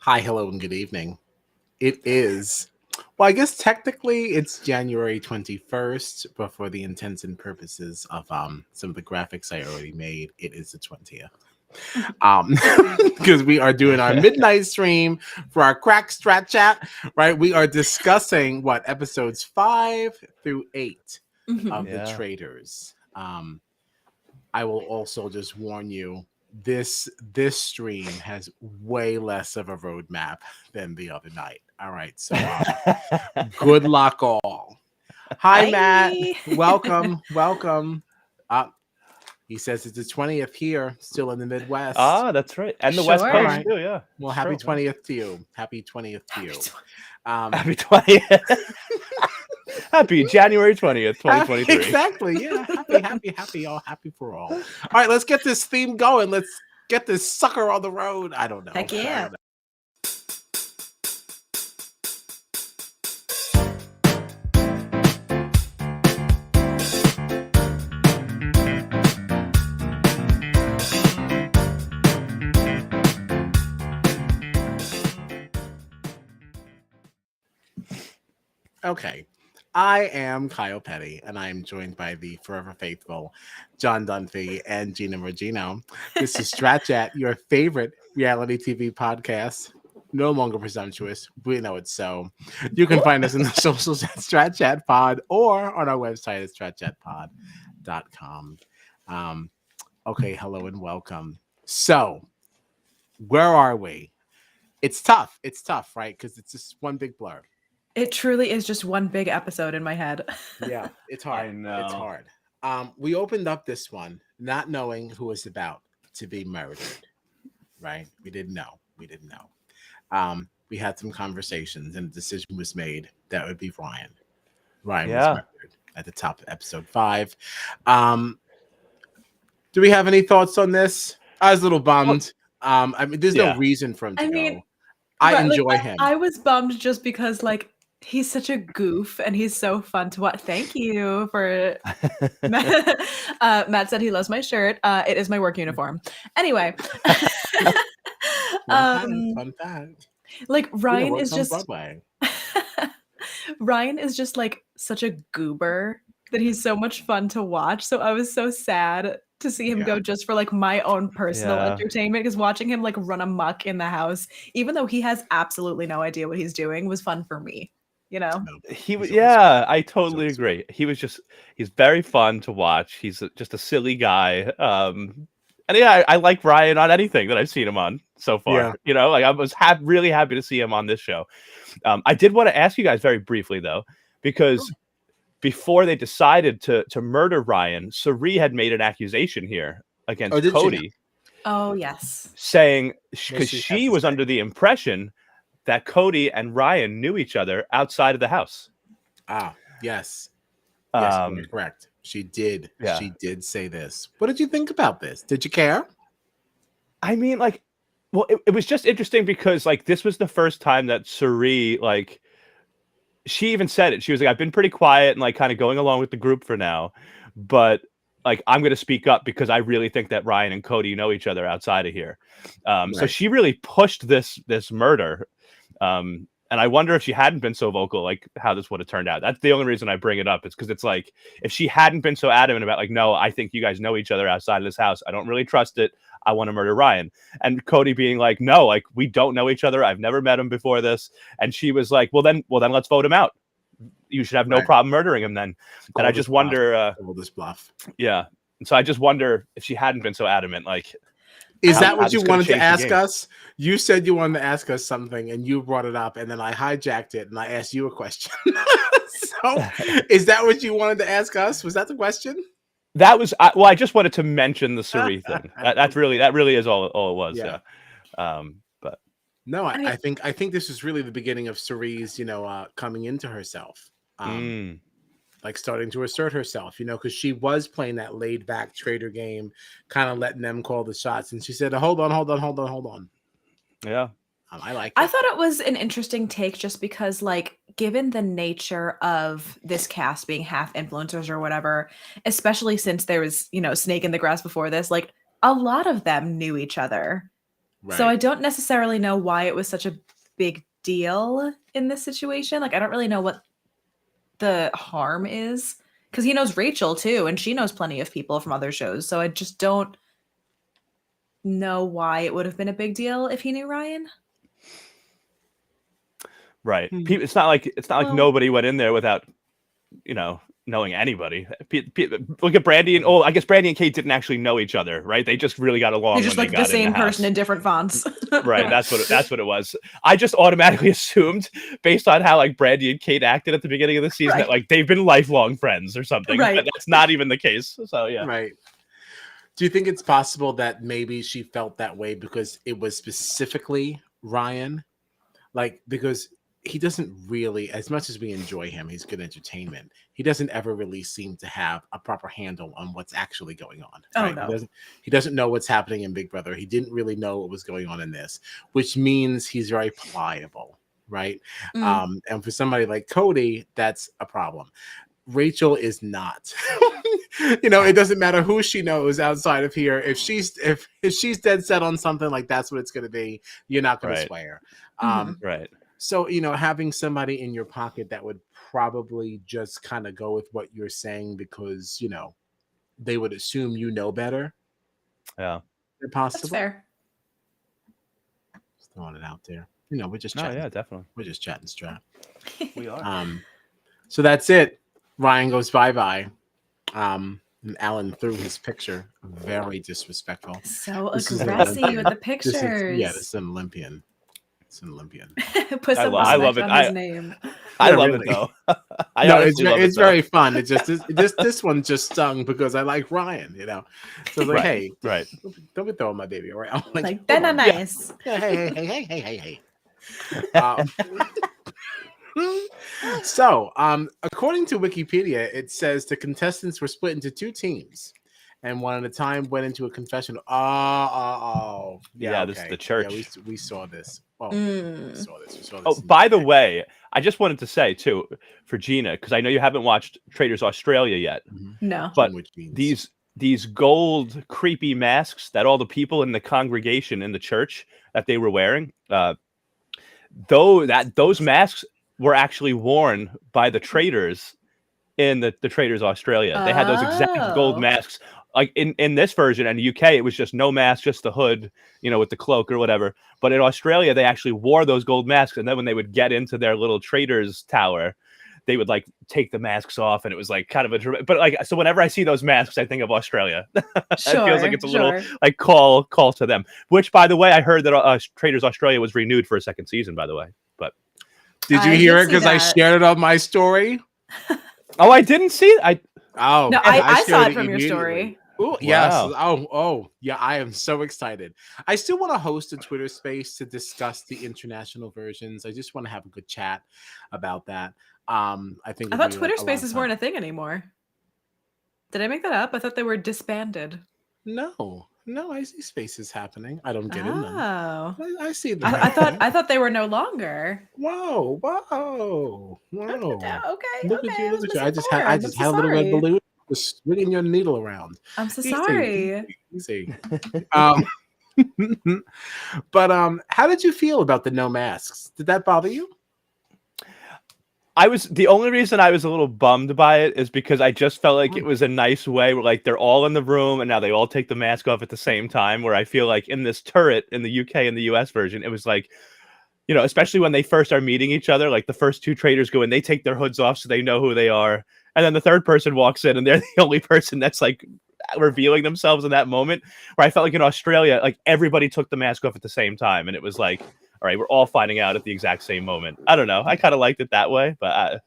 Hi, hello, and good evening. It is, well, I guess technically it's January 21st, but for the intents and purposes of some of the graphics I already made, it is the 20th. Um, because we are doing our midnight stream for our crack strat chat, right? We are discussing what episodes 5 through 8 of the Yeah. Traitors. I will also just warn you, this stream has way less of a roadmap than the other night. All right, so good luck all. Hi, Matt. Bye. Welcome. Uh, he says it's the 20th here, still in the Midwest. That's right. And the West Sure. All Coast right. too, yeah. Well, It's happy true. 20th to you. Happy 20th to you. Happy 20th. Happy January 20th, 2023. Exactly. Yeah. Happy, all happy for all. All right, let's get this theme going. Let's get this sucker on the road. I don't know. Heck yeah. Okay. I am Kyle Petty, and I am joined by the forever faithful John Dunphy and Gina Regino. This is Strat Chat, your favorite reality TV podcast. No longer presumptuous. We know it's so. You can find us in the socials at Strat Chat Pod or on our website at stratchatpod.com. Okay, hello and welcome. So, where are we? It's tough. It's tough, right? Because it's just one big blur. It truly is just one big episode in my head. Yeah, it's hard. I know. It's hard. We opened up this one not knowing who was about to be murdered, right? We didn't know. We had some conversations and a decision was made that would be Ryan. Ryan was Yeah. murdered at the top of episode 5. Do we have any thoughts on this? I was a little bummed. I mean, there's Yeah. no reason for him to I go. mean, I Right, like, enjoy him. I was bummed just because, like, he's such a goof and he's so fun to watch. Thank you for Matt said he loves my shirt. It is my work uniform. Anyway, Fun fact. like Ryan works is on just Broadway. Ryan is just like such a goober that he's so much fun to watch. So I was so sad to see him Yeah. go just for like my own personal Yeah. entertainment, because watching him like run amok in the house, even though he has absolutely no idea what he's doing, was fun for me. You know? He was, He's always yeah, I totally always agree. He's very fun to watch. He's just a silly guy. And yeah, I like Ryan on anything that I've seen him on so far. Yeah. You know, like I was really happy to see him on this show. I did want to ask you guys very briefly though, because before they decided to murder Ryan, Sari had made an accusation here against did she? Cody, Oh yes. saying What because she has she to was say. under the impression that Cody and Ryan knew each other outside of the house. Yes. Yes, Um, you're correct. She did. Yeah. She did say this. What did you think about this? Did you care? I mean, like, well, it was just interesting because, like, this was the first time that Sari, like, she even said it. She was like, I've been pretty quiet and, like, kind of going along with the group for now, but, like, I'm going to speak up because I really think that Ryan and Cody know each other outside of here. So Right. she really pushed this murder. And I wonder if she hadn't been so vocal, like how this would have turned out. That's the only reason I bring it up. It's because it's like, if she hadn't been so adamant about like, no, I think you guys know each other outside of this house. I don't really trust it. I want to murder Ryan. And Cody being like, no, like we don't know each other. I've never met him before this. And she was like, well then let's vote him out. You should have no Right. problem murdering him then. And I just wonder, All this bluff. yeah. And so I just wonder if she hadn't been so adamant, like, Is How- that how what you this gonna wanted to change the ask game. us? You said you wanted to ask us something and you brought it up and then I hijacked it and I asked you a question. So is that what you wanted to ask us? Was that the question? that was, I just wanted to mention the Sari thing. That really is all it was. Yeah. Yeah. But No, I mean- I think this is really the beginning of Cerise's, coming into herself. Like starting to assert herself, because she was playing that laid back trader game, kind of letting them call the shots. And she said, hold on. yeah. I like it. I thought it was an interesting take just because, like, given the nature of this cast being half influencers or whatever, especially since there was, snake in the grass before this, like, a lot of them knew each other. So I don't necessarily know why it was such a big deal in this situation. Like, I don't really know what the harm is because he knows Rachel too, and she knows plenty of people from other shows. So I just don't know why it would have been a big deal if he knew Ryan. Right. It's not like nobody went in there without, knowing anybody. Look at Brandy and I guess Brandy and Kate didn't actually know each other, right? They just really got along. They're just when like they got the same in the person house. in different fonts. Right. That's what it was. I just automatically assumed, based on how like Brandy and Kate acted at the beginning of the season, that like they've been lifelong friends or something. Right. But that's not even the case. So yeah. Right. Do you think it's possible that maybe she felt that way because it was specifically Ryan? Like, because he doesn't really, as much as we enjoy him, he's good entertainment. He doesn't ever really seem to have a proper handle on what's actually going on. Right? No. He doesn't know what's happening in Big Brother. He didn't really know what was going on in this, which means he's very pliable, right? And for somebody like Cody, that's a problem. Rachel is not. It doesn't matter who she knows outside of here. If she's dead set on something, like that's what it's going to be, you're not going to sway her. Right. So, having somebody in your pocket that would probably just kind of go with what you're saying because, they would assume you know better. Yeah. If possible. That's fair. Just throwing it out there. We're just chatting. Yeah, definitely. We're just chatting, Strat. We are. So that's it. Ryan goes bye-bye. And Alan threw his picture. Very disrespectful. So aggressive with the pictures. This is an Olympian. It's an Olympian. Put some respect on his name. I love it though. It's very fun. It's just this one just stung because I like Ryan, So it's like, hey, don't be throwing my baby around. Like they're not nice. Yeah. Hey. So, according to Wikipedia, it says the contestants were split into two teams, and one at a time went into a confessional. This is the church. Yeah, we saw this. We saw this. Oh, by the way, I just wanted to say too for Gina, because I know you haven't watched Traitors Australia yet. No, but these gold creepy masks that all the people in the congregation in the church that they were wearing, those masks were actually worn by the Traitors in the Traitors Australia. They had those exact gold masks. Like in this version and the UK, it was just no mask, just the hood, with the cloak or whatever. But in Australia, they actually wore those gold masks. And then when they would get into their little Traitors tower, they would like take the masks off. And it was like kind of so whenever I see those masks, I think of Australia. It feels like it's a little like call to them, which by the way, I heard that Traitors Australia was renewed for a second season, by the way. But did you hear it? Because I shared it on my story. Oh, I didn't see it. No, I saw it from your story. Oh, yes. Oh, yeah. I am so excited. I still want to host a Twitter space to discuss the international versions. I just want to have a good chat about that. I thought Twitter spaces weren't a thing anymore. Did I make that up? I thought they were disbanded. No, I see spaces happening. I don't get in them. I see them. I thought they were no longer. Whoa. Okay. Look at you. I just had a little red balloon. Just swinging your needle around. I'm so sorry. Easy. But how did you feel about the no masks? Did that bother you? The only reason I was a little bummed by it is because I just felt like it was a nice way where like they're all in the room and now they all take the mask off at the same time, where I feel like in this turret in the UK and the US version, it was like, especially when they first are meeting each other, like the first two Traitors go in, they take their hoods off so they know who they are. And then the third person walks in and they're the only person that's like revealing themselves in that moment, where I felt like in Australia, like everybody took the mask off at the same time. And it was like, all right, we're all finding out at the exact same moment. I don't know. I kind of liked it that way, but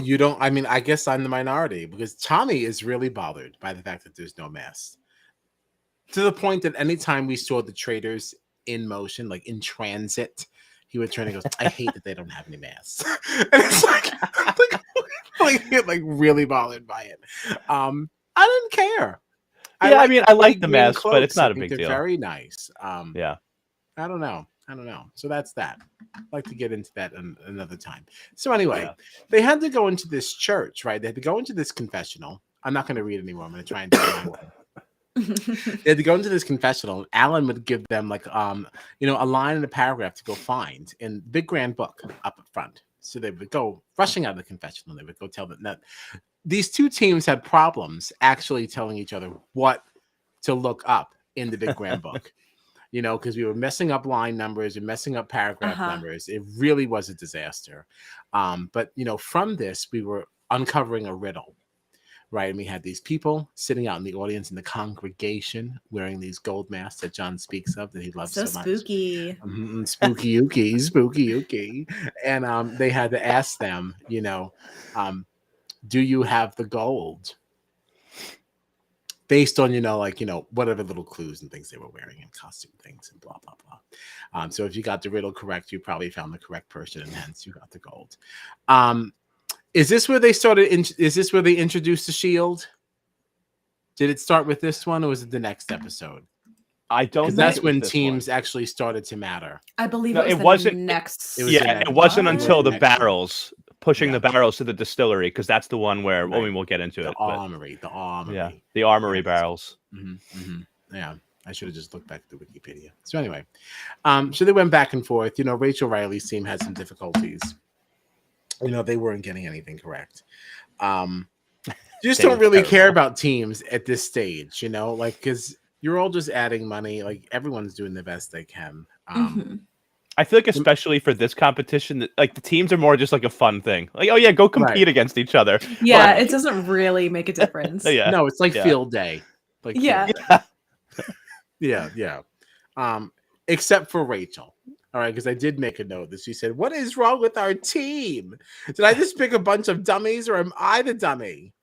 you don't. I mean, I guess I'm the minority because Tommy is really bothered by the fact that there's no mask, to the point that anytime we saw the Traitors in motion, like in transit, he would turn and goes, I hate that they don't have any masks. And it's like really bothered by it. I didn't care. I like the masks, but it's not a big deal. They're very nice. Yeah. I don't know. So that's that. I'd like to get into that another time. So anyway, they had to go into this church, right? They had to go into this confessional. I'm not going to read anymore. I'm going to try and do it my way. They had to go into this confessional, and Alan would give them like a line in a paragraph to go find in big grand book up front. So they would go rushing out of the confessional. They would go tell them that these two teams had problems actually telling each other what to look up in the big grand book. Because we were messing up line numbers and messing up paragraph numbers. It really was a disaster. But from this, we were uncovering a riddle. Right, and we had these people sitting out in the audience in the congregation wearing these gold masks that John speaks of that he loves so much. Spooky. Spooky ookie, spooky ookie. And they had to ask them, do you have the gold? Based on, whatever little clues and things they were wearing and costume things and blah, blah, blah. So if you got the riddle correct, you probably found the correct person and hence you got the gold. Is this where they started? Is this where they introduced the shield? Did it start with this one or was it the next episode? I don't think that's when teams actually started to matter. I believe it wasn't next. It wasn't until the barrels. Pushing the barrels to the distillery, because that's the one where we'll get into the it. Armory. Yeah, the armory barrels. Yeah, I should have just looked back at the Wikipedia. So anyway, so they went back and forth. Rachel Riley's team had some difficulties. They weren't getting anything correct. You just don't really care about teams at this stage, because you're all just adding money. Like everyone's doing the best they can. I feel like especially for this competition, that like the teams are more just like a fun thing. Like, oh yeah, go compete against each other. Yeah, it doesn't really make a difference. No, it's like field day. Like yeah. Except for Rachel. All right, because I did make a note that she said, "What is wrong with our team? Did I just pick a bunch of dummies, or am I the dummy?"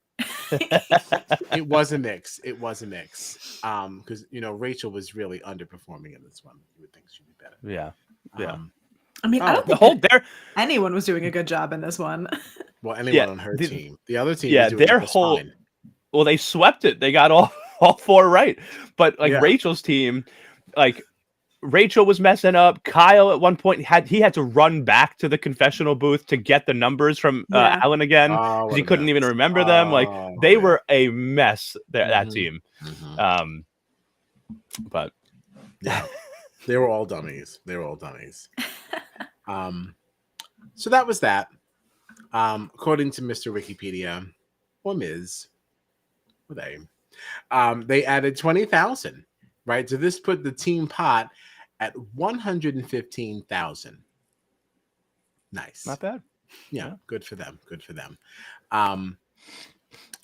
It was a mix. Because Rachel was really underperforming in this one. You would think she'd be better. Yeah. I mean, I don't think anyone was doing a good job in this one. Well, anyone on her team. The other team, their whole fine. Well, they swept it. They got all four right. But Rachel's team, Rachel was messing up. Kyle at one point had to run back to the confessional booth to get the numbers from Alan again because he couldn't even remember them. They were a mess. That team. But yeah, they were all dummies. So that was that. According to Mr. Wikipedia or Ms. Were they added 20,000. Right, so this put the team pot at 115,000. Nice, not bad. Yeah, good for them.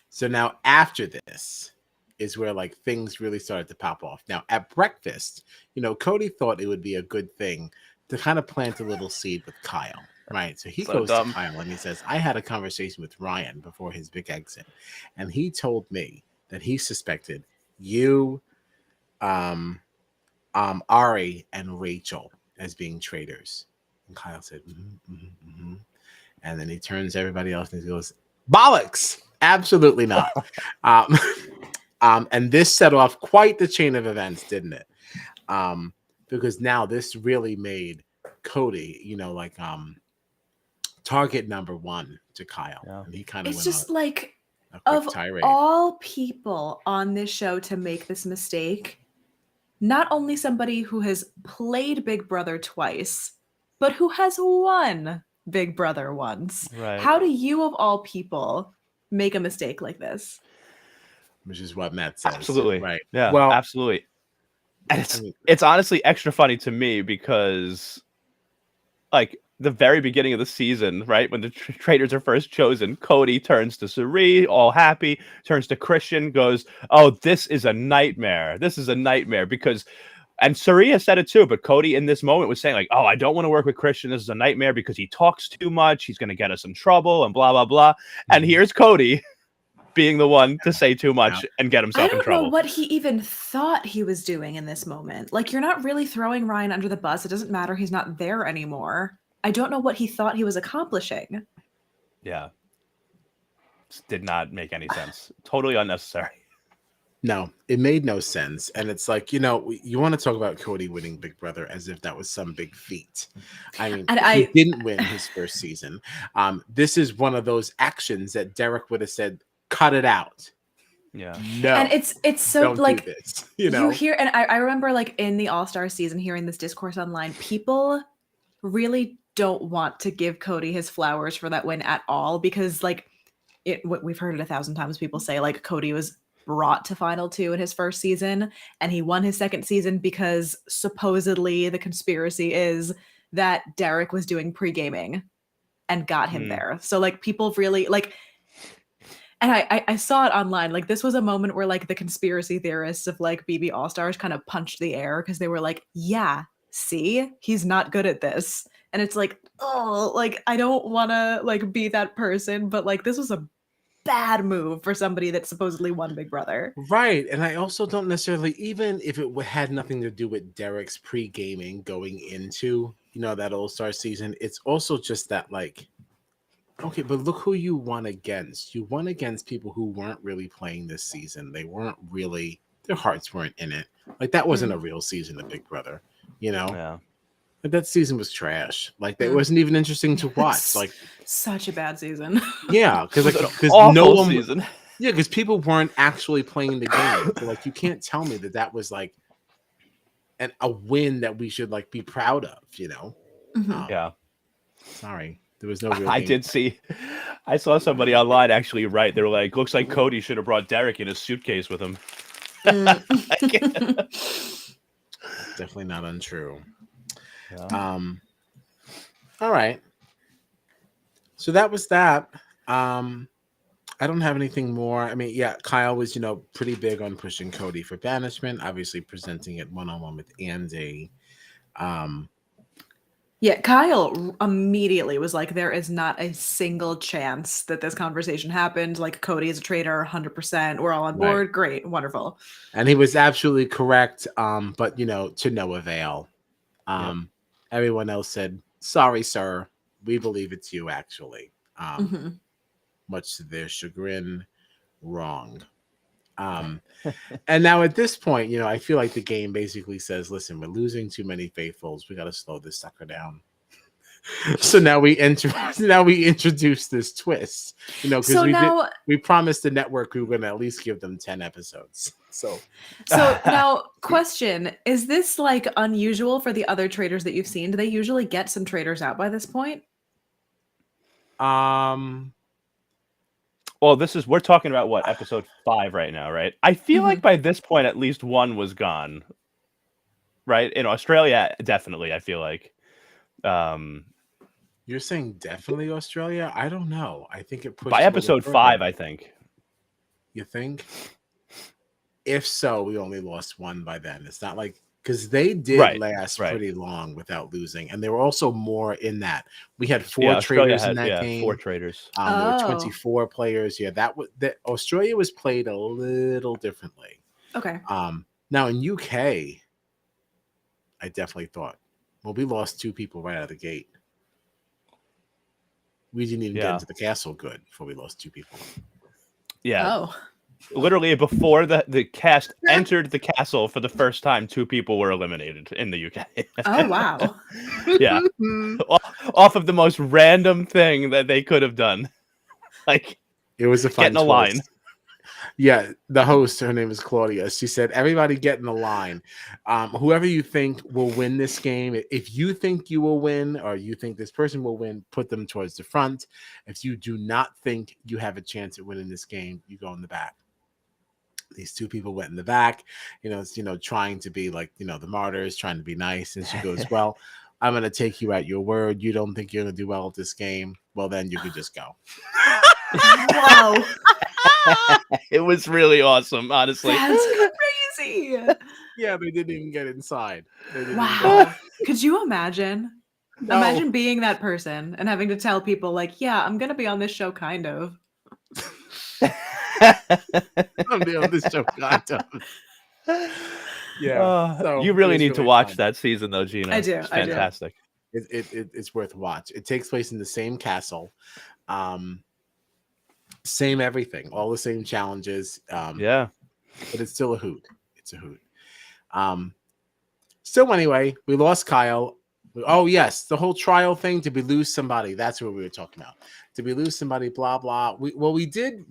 So now after this is where things really started to pop off. Now at breakfast, Cody thought it would be a good thing to kind of plant a little seed with Kyle. Right, so he goes to Kyle and he says, "I had a conversation with Ryan before his big exit, and he told me that he suspected you." Ari and Rachel as being traitors. And Kyle said, and then he turns to everybody else and he goes, "Bollocks! Absolutely not." And this set off quite the chain of events, didn't it? Because now this really made Cody, target number one to Kyle. Yeah. And he kind of went just of tirade. All people on this show to make this mistake, not only somebody who has played Big Brother twice, but who has won Big Brother once. Right. How do you, of all people, make a mistake like this? Which is what Matt says. Absolutely. Right. Yeah, well, absolutely. And it's honestly extra funny to me because, the very beginning of the season, right, when the Traitors are first chosen, Cody turns to Suri, all happy, turns to Christian, goes, "Oh, this is a nightmare. This is a nightmare." Because, and Suri said it too, but Cody in this moment was saying "Oh, I don't want to work with Christian. This is a nightmare because he talks too much. He's going to get us in trouble and blah, blah, blah." And here's Cody being the one to say too much and get himself in trouble. I don't know what he even thought he was doing in this moment. You're not really throwing Ryan under the bus. It doesn't matter. He's not there anymore. I don't know what he thought he was accomplishing. Yeah. This did not make any sense. Totally unnecessary. No, it made no sense. And it's you want to talk about Cody winning Big Brother as if that was some big feat. I mean, he didn't win his first season. This is one of those actions that Derek would have said, "Cut it out." Yeah. No, And it's so don't do like this. you hear, and I remember like in the All-Star season hearing this discourse online, people really don't want to give Cody his flowers for that win at all, because like we've heard it 1,000 times, people say like Cody was brought to final 2 in his first season and he won his second season because supposedly the conspiracy is that Derek was doing pre-gaming and got him there. So like people really like, and I saw it online, like this was a moment where like the conspiracy theorists of like BB All Stars kind of punched the air because they were like, yeah, see, he's not good at this. And it's like, oh, like I don't want to like be that person, but like this was a bad move for somebody that supposedly won Big Brother. Right. And I also don't necessarily, even if it had nothing to do with Derek's pre-gaming going into, that All-Star season, it's also just that like, okay, but look who you won against. You won against people who weren't really playing this season. They weren't really, their hearts weren't in it. Like that wasn't a real season of Big Brother, Yeah. Like that season was trash. Like that wasn't even interesting to watch. Like such a bad season. yeah, because It was like an because awful no one season. yeah, because people weren't actually playing the game. So like you can't tell me that was like a win that we should like be proud of, Yeah. Sorry. There was no real I game. did see. I saw somebody online actually write. They were like, "Looks like Cody should have brought Derek in his suitcase with him." Definitely not untrue. Yeah. All right. So that was that. I don't have anything more. I mean, yeah, Kyle was, pretty big on pushing Cody for banishment, obviously presenting it one-on-one with Andy. Yeah, Kyle immediately was like, there is not a single chance that this conversation happened. Like, Cody is a traitor, 100%. We're all on board. Right. Great. Wonderful. And he was absolutely correct, but, to no avail. Everyone else said, sorry, sir. We believe it's you, actually. Much to their chagrin, wrong. And now at this point, I feel like the game basically says, listen, we're losing too many faithfuls. We got to slow this sucker down. So now we introduce this twist, because we promised the network we were going to at least give them 10 episodes. So now question, is this like unusual for the other traders that you've seen? Do they usually get some traders out by this point? Well, we're talking about what, episode 5 right now, right? I feel like by this point, at least one was gone, right? In Australia, definitely, I feel like. You're saying definitely Australia? I don't know. I think it pushed by episode 5, I think. You think? If so, we only lost one by then. It's not like, because they did last pretty long without losing, and there were also more in that. We had 4 traders in that game. 4 traders. There were 24 players. Yeah, that Australia was played a little differently. Okay. Now in UK, I definitely thought, well, we lost 2 people right out of the gate. We didn't even get into the castle good before we lost 2 people. Yeah. Oh. Literally before the cast entered the castle for the first time, 2 people were eliminated in the UK. Oh, wow. Yeah. Off of the most random thing that they could have done. Like, it was a fun get in a line. Yeah, the host, her name is Claudia. She said, everybody get in the line. Whoever you think will win this game, if you think you will win or you think this person will win, put them towards the front. If you do not think you have a chance at winning this game, you go in the back. These 2 people went in the back, trying to be like, the martyrs, trying to be nice. And she goes, well, I'm going to take you at your word. You don't think you're going to do well at this game? Well, then you could just go. Wow. It was really awesome, honestly. That's crazy. Yeah, they didn't even get inside. Wow. Could you imagine? No. Imagine being that person and having to tell people like, yeah, I'm going to be on this show, kind of. I'm be on this show, kind of. Yeah. So you really need to watch that season, though, Gina. I do. It's fantastic. It's worth a watch. It takes place in the same castle. Same everything, all the same challenges. But it's still a hoot. It's a hoot. So anyway, we lost Kyle. Oh yes, the whole trial thing. Did we lose somebody? That's what we were talking about. Did we lose somebody? Blah blah. We did.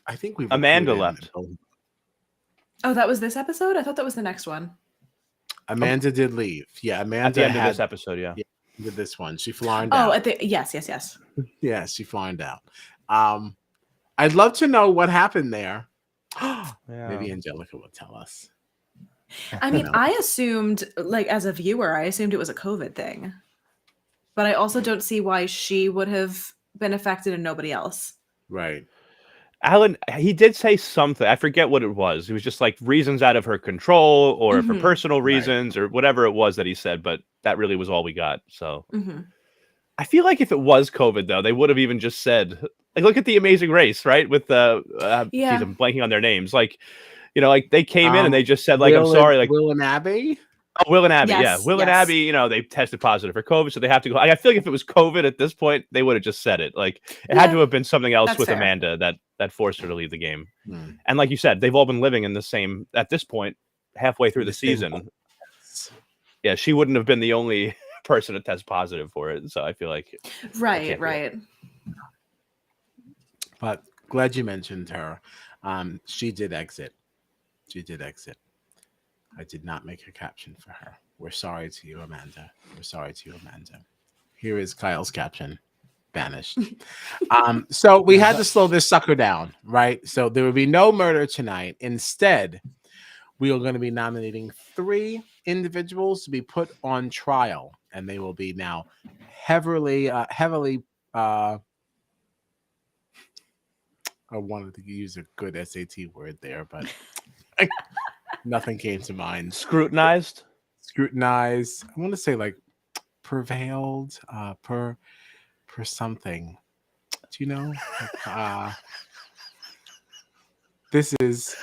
I think we Amanda recruited left. Oh, that was this episode? I thought that was the next one. Amanda did leave. Yeah, Amanda At the end had of this episode, yeah. did this one. She flarned Oh, out. yes. Yeah, she flarned out. I'd love to know what happened there. Maybe Anjelica will tell us. I mean, I assumed, like, as a viewer, I assumed it was a COVID thing. But I also don't see why she would have been affected and nobody else. Right. Alan, he did say something. I forget what it was. It was just like reasons out of her control or for personal reasons or whatever it was that he said. But that really was all we got. So I feel like if it was COVID, though, they would have even just said, like, look at the Amazing Race, right? With the, geez, I'm blanking on their names. Like, you know, like they came in and they just said, like, I'm sorry. Like Will and Abby. Oh, Will and Abby, Yes, yeah. Will and yes. Abby, you know, they tested positive for COVID, so they have to go. I feel like if it was COVID at this point, they would have just said it. Like it had to have been something else with fair. Amanda that forced her to leave the game. Hmm. And like you said, they've all been living in the same at this point, halfway through the season. Yeah, she wouldn't have been the only person to test positive for it. So I feel like Right. But glad you mentioned her. She did exit. I did not make a caption for her. We're sorry to you, Amanda. Here is Kyle's caption. Banished. So we had to slow this sucker down, right? So there will be no murder tonight. Instead, we are going to be nominating 3 individuals to be put on trial, and they will be now heavily I wanted to use a good SAT word there, but nothing came to mind. scrutinized. I want to say like prevailed, per something. Do you know? Like, this is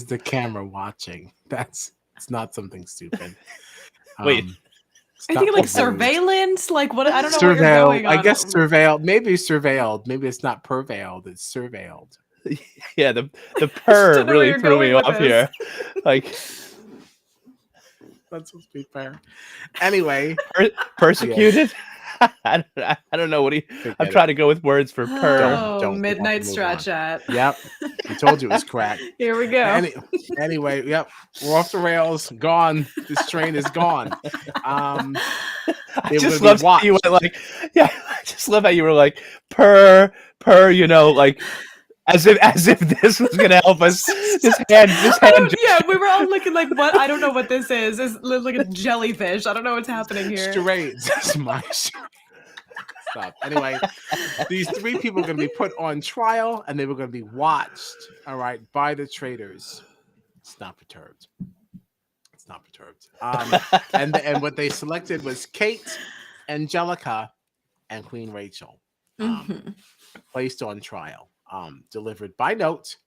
the camera watching. It's not something stupid. Wait. I think like surveillance, like what? I don't know what you're Surveilled. going on. I guess surveilled. Maybe surveilled. Maybe it's not prevailed. It's surveilled. Yeah, the purr don't know where really you're threw me going with off this. here. Like That's supposed to be fair. Anyway, persecuted. I don't know what I'm trying to go with words for per. Don't midnight move Strat on. chat. Yep. I told you it was crack. Here we go. Anyway, yep. We're off the rails. Gone. This train is gone. I It just will love be how you watched. went like, yeah. I just love how you were like per. You know, like as if this was gonna help us. This hand. Yeah, we were all looking like, what? I don't know what this is. It's like a jellyfish. I don't know what's happening here. Charades. That's my charade. Stop. Anyway, these 3 people are going to be put on trial, and they were going to be watched. All right, by the traitors. It's not perturbed. And what they selected was Kate, Anjelica, and Queen Rachel. Placed on trial. Delivered by note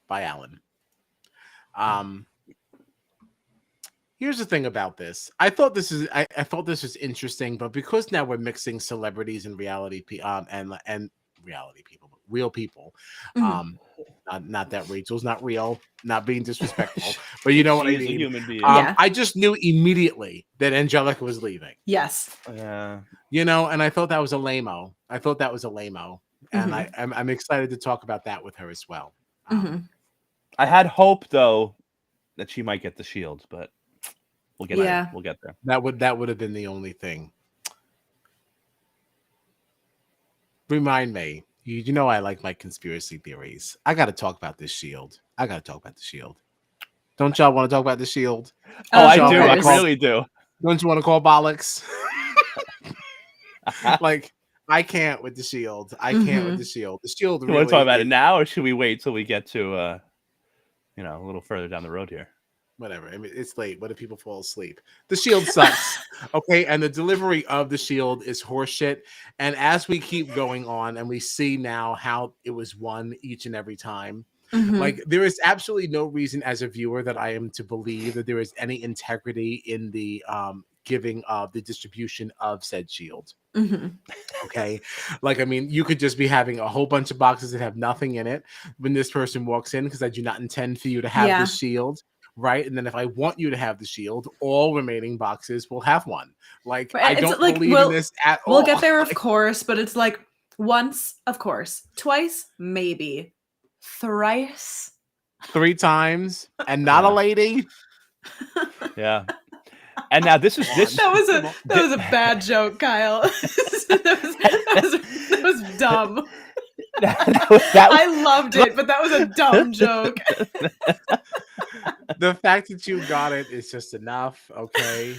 by Alan. Here's the thing about this. I thought this was interesting, but because now we're mixing celebrities and reality and reality people, but real people. Not that Rachel's not real, not being disrespectful, but you know what I mean. A human being. I just knew immediately that Anjelica was leaving. Yes. Yeah. You know, and I thought that was a lame-o. And I'm excited to talk about that with her as well. I had hope though that she might get the shield, but we'll get there. We'll get there. That would have been the only thing. Remind me. You know I like my conspiracy theories. I got to talk about this shield. Don't y'all want to talk about the shield? Oh, I do. I really do. Don't you want to call bollocks? Like, I can't with the shield. The shield. You want to talk about it now, or should we wait till we get to, a little further down the road here? Whatever. I mean, it's late. What if people fall asleep? The shield sucks. Okay. And the delivery of the shield is horseshit. And as we keep going on and we see now how it was won each and every time, like there is absolutely no reason as a viewer that I am to believe that there is any integrity in the giving of the distribution of said shield. Okay. Like, I mean, you could just be having a whole bunch of boxes that have nothing in it when this person walks in, because I do not intend for you to have this shield. Right. And then if I want you to have the shield, all remaining boxes will have one. Like, I don't believe in this at all. We'll get there, of course, but it's like once, of course, twice, maybe. thrice. 3 times and not a Yeah. lady. Yeah. And now this is this. That was a bad joke, Kyle. that was dumb. I loved it, but that was a dumb joke. The fact that you got it is just enough. Okay.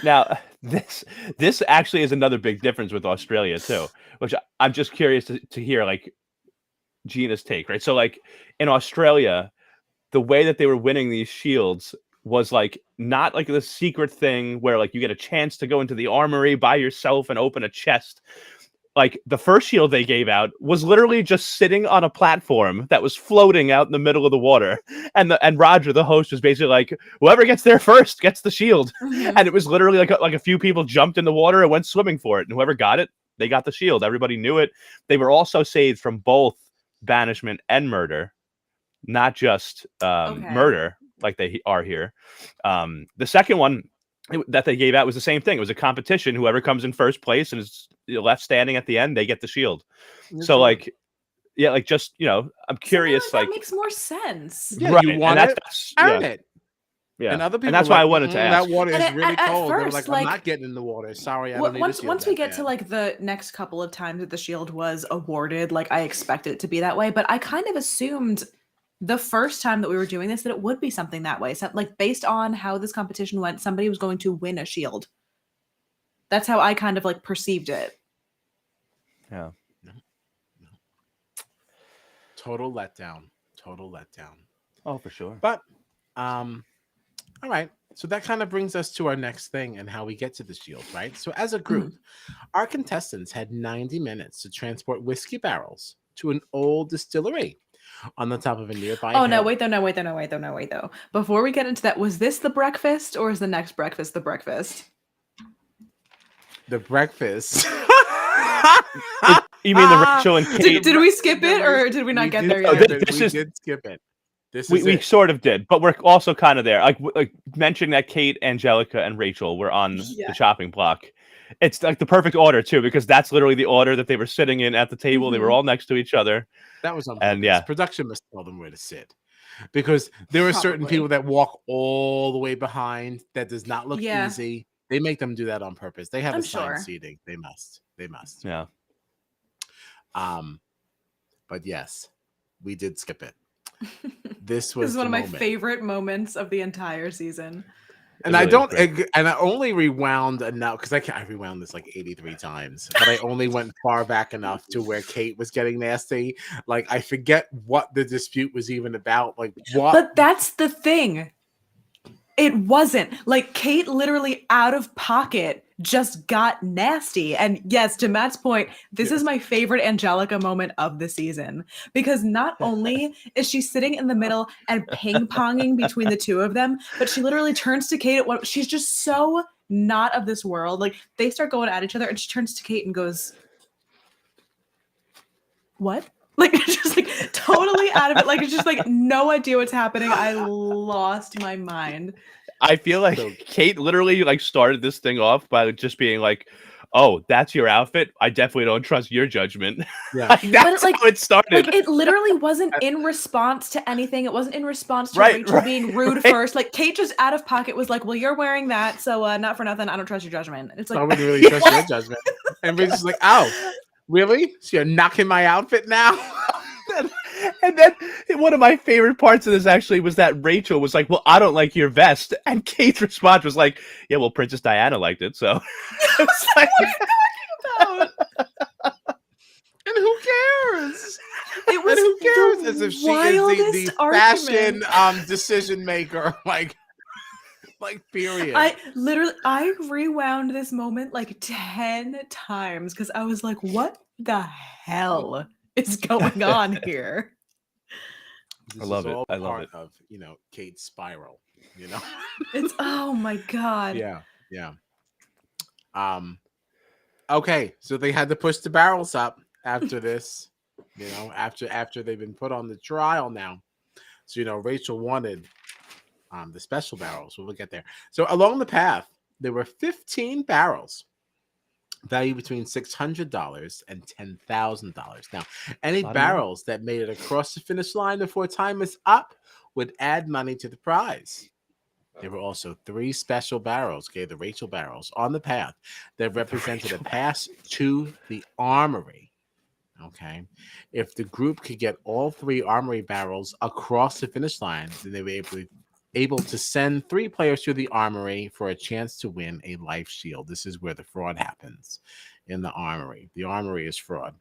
Now this actually is another big difference with Australia too, which I'm just curious to hear like Gina's take, right? So like in Australia, the way that they were winning these shields was like not like the secret thing where like you get a chance to go into the armory by yourself and open a chest. Like the first shield they gave out was literally just sitting on a platform that was floating out in the middle of the water, and Roger, the host, was basically like, whoever gets there first gets the shield, and it was literally like a few people jumped in the water and went swimming for it, and whoever got it, they got the shield. Everybody knew it. They were also saved from both banishment and murder, not just murder like they are here. The second one that they gave out was the same thing. It was a competition. Whoever comes in first place and is left standing at the end, they get the shield. So like, yeah, like just I'm curious. That Like makes more sense. Yeah, right, you want and it, that's earn it. Yeah, And other people, and that's why I wanted to ask. That water is And really at cold. They were first, like, I'm not getting in the water. Sorry, I don't need a shield once we that get to bad. like the next couple of times that the shield was awarded, like I expected it to be that way, but I kind of assumed the first time that we were doing this that it would be something that way. So, like based on how this competition went, somebody was going to win a shield. That's how I kind of like perceived it. Yeah. No. Total letdown. Oh, for sure. But all right. So that kind of brings us to our next thing and how we get to the shield, right? So as a group, our contestants had 90 minutes to transport whiskey barrels to an old distillery on the top of a nearby hill. No, wait though. Before we get into that, was this the breakfast or is the next breakfast the breakfast? The breakfast. You mean the Rachel and Kate? Did we skip it or did we not get there yet? We did skip it. We sort of did, but we're also kind of there. Like mentioning that Kate, Anjelica, and Rachel were on the chopping block. It's like the perfect order too, because that's literally the order that they were sitting in at the table. They were all next to each other. That was on purpose. And yeah, production must tell them where to sit, because there are certain people that walk all the way behind. That does not look easy. They make them do that on purpose. They have assigned seating. They must. Yeah. But yes, we did skip it. This was one of my favorite moments of the entire season. And I don't, and I only rewound enough because I rewound this like 83 times, but I only went far back enough to where Kate was getting nasty. Like I forget what the dispute was even about. Like what? But that's the thing. It wasn't like Kate literally out of pocket just got nasty. And yes, to Matt's point, this is my favorite Anjelica moment of the season, because not only is she sitting in the middle and ping-ponging between the two of them, but she literally turns to Kate. She's just so not of this world. Like they start going at each other and she turns to Kate and goes, "What?" Like just like totally out of it. Like it's just like no idea what's happening. I lost my mind. I feel like Kate literally like started this thing off by just being like, "Oh, that's your outfit. I definitely don't trust your judgment." Yeah, like, that's how it started. Like it literally wasn't in response to anything. It wasn't in response to Rachel being rude first. Like Kate just out of pocket was like, "Well, you're wearing that, so not for nothing. I don't trust your judgment." And it's like, I wouldn't really trust your judgment. And Rachel's like, "Oh, really? So you're knocking my outfit now?" And then one of my favorite parts of this actually was that Rachel was like, "Well, I don't like your vest," and Kate's response was like, "Yeah, well, Princess Diana liked it, so." It was like, what are you talking about? And who cares? It was and who cares? As if she is the fashion decision maker, like period. I rewound this moment like 10 times because I was like, what the hell is going on here? I love it. I love it. Of Kate's spiral. It's oh my god. Yeah. Okay, so they had to push the barrels up after this. After they've been put on the trial now. So Rachel wanted the special barrels. We'll get there. So along the path, there were 15 barrels valued between $600 and $10,000. Now, any A lot of money. barrels that made it across the finish line before time is up would add money to the prize. There were also three special barrels, okay, the Rachel barrels, on the path that represented a Rachel pass to the armory. Okay. If the group could get all three armory barrels across the finish line, then they were able to send three players to the armory for a chance to win a life shield. This is where the fraud happens in the armory. The armory is fraud.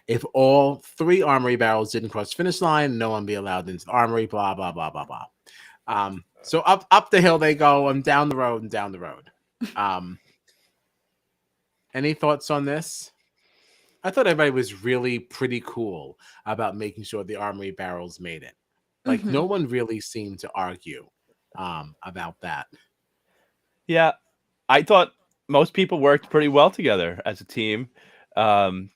If all three armory barrels didn't cross the finish line, no one be allowed into the armory, blah, blah, blah, blah, blah. So up the hill they go, and down the road and down the road. Any thoughts on this? I thought everybody was really pretty cool about making sure the armory barrels made it. Like no one really seemed to argue about that. Yeah, I thought most people worked pretty well together as a team. But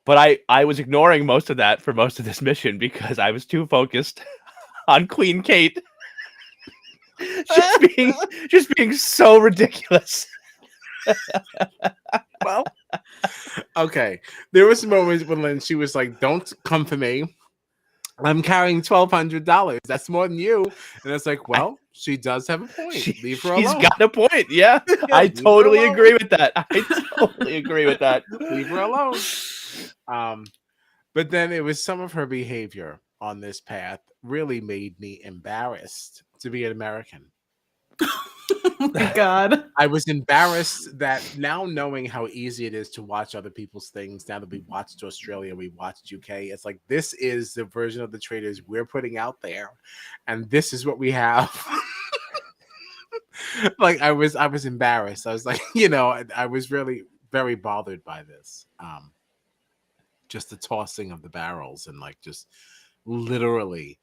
I was ignoring most of that for most of this mission because I was too focused on Queen Kate. just being so ridiculous. Well, okay. There was moments when she was like, "Don't come for me. I'm carrying $1,200. That's more than you." And it's like, well, she does have a point. Leave her alone. She's got a point. Yeah, I totally agree with that. I totally agree with that. Leave her alone. But then it was some of her behavior on this path really made me embarrassed to be an American. Oh my God. I was embarrassed that now knowing how easy it is to watch other people's things, now that we watched Australia, we watched UK, it's like this is the version of the Traitors we're putting out there, and this is what we have. Like I was embarrassed. I was like, I was really very bothered by this. Just the tossing of the barrels and like just literally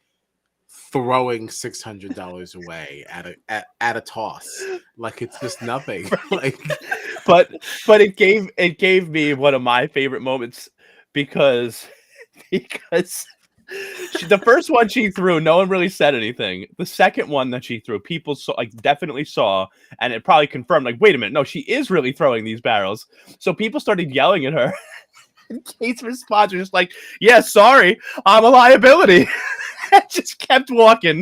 throwing $600 away at a toss, like it's just nothing. Like, but it gave me one of my favorite moments because the first one she threw, no one really said anything. The second one that she threw, people saw, like definitely saw, and it probably confirmed, like, wait a minute, no, she is really throwing these barrels. So people started yelling at her. And Kate's response was just like, "Yeah, sorry, I'm a liability." And just kept walking.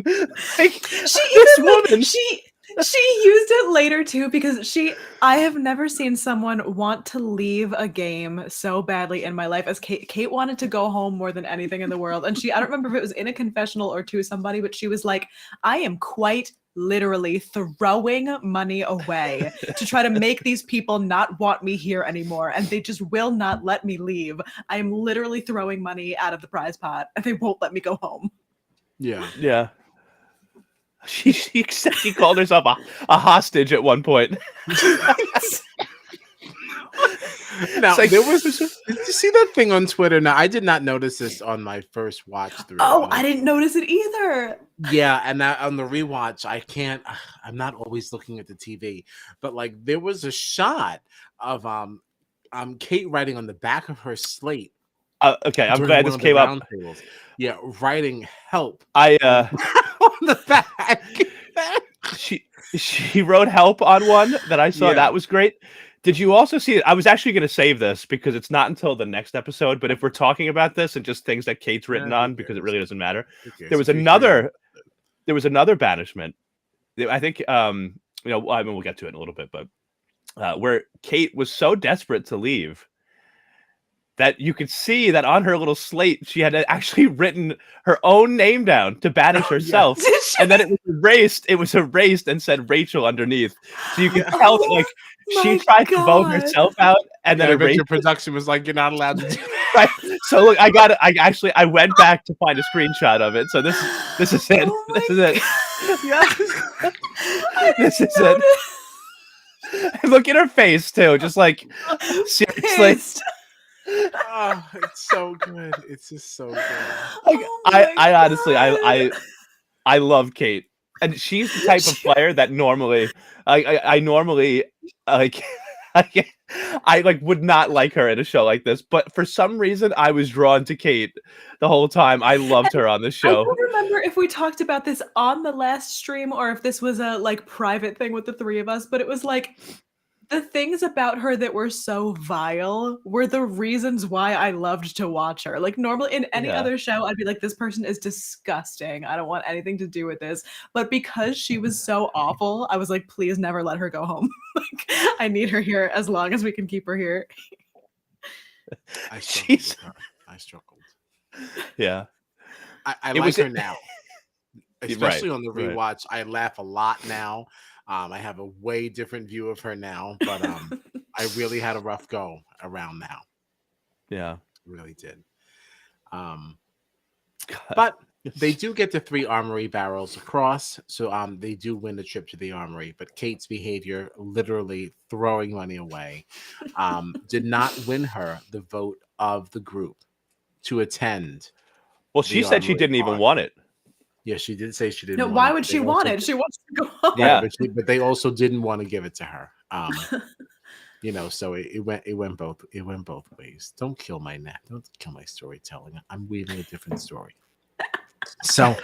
Like, this woman, she used it later too because I have never seen someone want to leave a game so badly in my life as Kate. Kate wanted to go home more than anything in the world, and I don't remember if it was in a confessional or to somebody, but she was like, "I am quite literally throwing money away to try to make these people not want me here anymore, and they just will not let me leave. I am literally throwing money out of the prize pot, and they won't let me go home." Yeah. She called herself a hostage at one point. Now, like, did you see that thing on Twitter? Now, I did not notice this on my first watch through. Oh, I didn't notice it either. Yeah, and on the rewatch, I'm not always looking at the TV, but like there was a shot of Kate writing on the back of her slate. Okay, I'm glad this came up. Tables. Yeah, writing help. On the back. She wrote help on one that I saw. Yeah. That was great. Did you also see it? I was actually going to save this because it's not until the next episode. But if we're talking about this and just things that Kate's written on, because it really doesn't matter. There was another banishment. I think I mean, we'll get to it in a little bit, but where Kate was so desperate to leave that you could see that on her little slate, she had actually written her own name down to banish herself. Yeah. And then it was erased and said Rachel underneath. So you can tell that, like, she tried to vote herself out and then your production was like, "You're not allowed to do that." Right. So look, I went back to find a screenshot of it. So this is it. Oh this is it. Yes. This is it. And look at her face too. Just like, seriously. Oh, it's so good. It's just so good. Like, I honestly, I love Kate, and she's the type of player that normally, I normally like, I like would not like her in a show like this, but for some reason I was drawn to Kate the whole time. I loved her on the show. I don't remember if we talked about this on the last stream or if this was a like private thing with the three of us, but it was like, the things about her that were so vile were the reasons why I loved to watch her. Like normally in any other show, I'd be like, this person is disgusting. I don't want anything to do with this. But because she was so awful, I was like, please never let her go home. Like, I need her here as long as we can keep her here. I struggled with her. I struggled. Yeah. I like her now. Especially on the right. rewatch. I laugh a lot now. I have a way different view of her now, but I really had a rough go around now. Yeah. Really did. God. But they do get the 3 armory barrels across, so they do win the trip to the armory. But Kate's behavior, literally throwing money away, did not win her the vote of the group to attend. Well, she the said she armory didn't even party. want it. Yeah, she did say she didn't No, want why it. would They she want also- it? She wants to go home. Yeah. but they also didn't want to give it to her. So it went both ways. Don't kill my net. Don't kill my storytelling. I'm reading a different story. So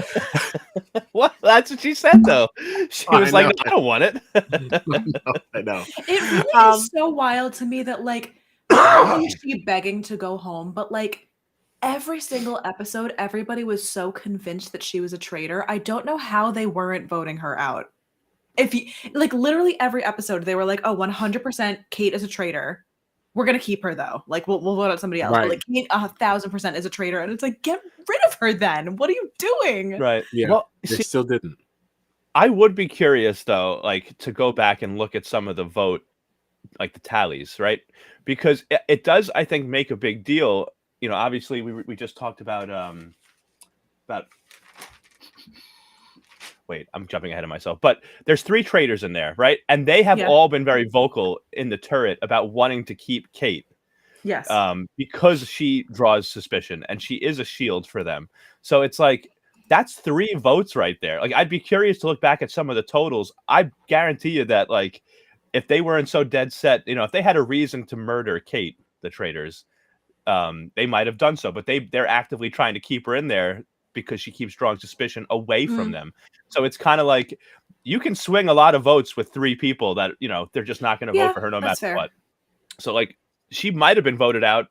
What? That's what she said, though. She I was like, know. no, I don't want it. I know. It really is so wild to me that, like, not only is she begging to go home, but like every single episode, everybody was so convinced that she was a traitor. I don't know how they weren't voting her out. If you like, literally every episode, they were like, "Oh, 100% Kate is a traitor. We're gonna keep her though. Like, we'll vote out somebody else." Right. But like, Kate 1,000% is a traitor, and it's like, get rid of her then. What are you doing? Right. Yeah. Well, They see, still didn't. I would be curious though, like to go back and look at some of the vote, like the tallies, right? Because it does, I think, make a big deal. You know, obviously we just talked about wait, I'm jumping ahead of myself, but there's 3 traitors in there, right? And they have Yeah. all been very vocal in the turret about wanting to keep Kate. Yes. Because she draws suspicion and she is a shield for them. So it's like that's 3 votes right there. Like I'd be curious to look back at some of the totals. I guarantee you that like if they weren't so dead set, you know, if they had a reason to murder Kate, the traitors, they might have done so. But they're actively trying to keep her in there because she keeps drawing suspicion away from them. So it's kind of like you can swing a lot of votes with 3 people that, you know, they're just not going to vote for her no matter what. So like she might have been voted out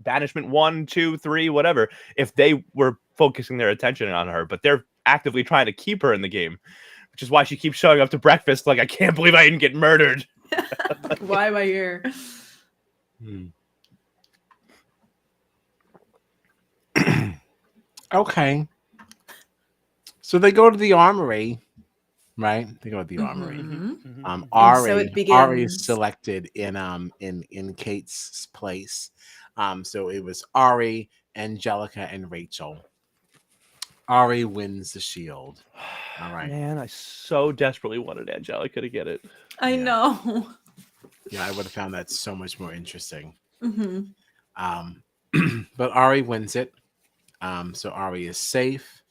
banishment 1, 2, 3, whatever, if they were focusing their attention on her, but they're actively trying to keep her in the game, which is why she keeps showing up to breakfast like, I can't believe I didn't get murdered. Why am I here? Okay. So they go to the armory, right? They go to the armory. So it Ari begins. is selected in Kate's place. So it was Ari, Anjelica, and Rachel. Ari wins the shield. All right. Man, I so desperately wanted Anjelica to get it. I know. Yeah, I would have found that so much more interesting. Mm-hmm. But Ari wins it. So Ari is safe.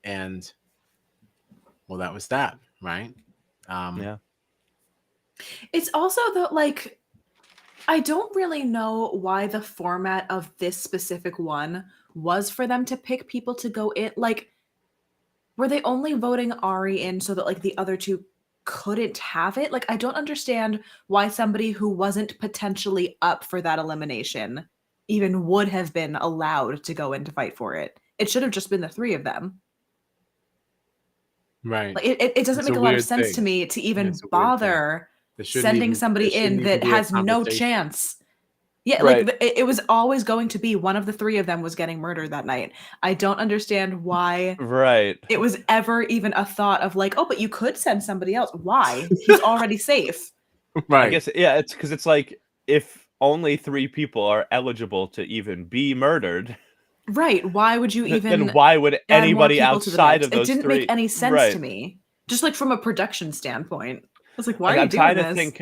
And well, that was that, right? Yeah. It's also that, like, I don't really know why the format of this specific one was for them to pick people to go in. Like, were they only voting Ari in so that, like, the other 2 couldn't have it? Like, I don't understand why somebody who wasn't potentially up for that elimination even would have been allowed to go in to fight for it. It should have just been the 3 of them. Right. Like, it doesn't make a lot of sense to me to even bother sending somebody in that has no chance. Yeah, right. Like it was always going to be one of the 3 of them was getting murdered that night. I don't understand why it was ever even a thought of like, oh, but you could send somebody else. Why? He's already safe. Right. I guess, yeah, it's because it's like if only 3 people are eligible to even be murdered. Right. Why would you even? Then why would anybody outside of those 3? It didn't make any sense to me. Just like from a production standpoint, I was like, why are you doing this?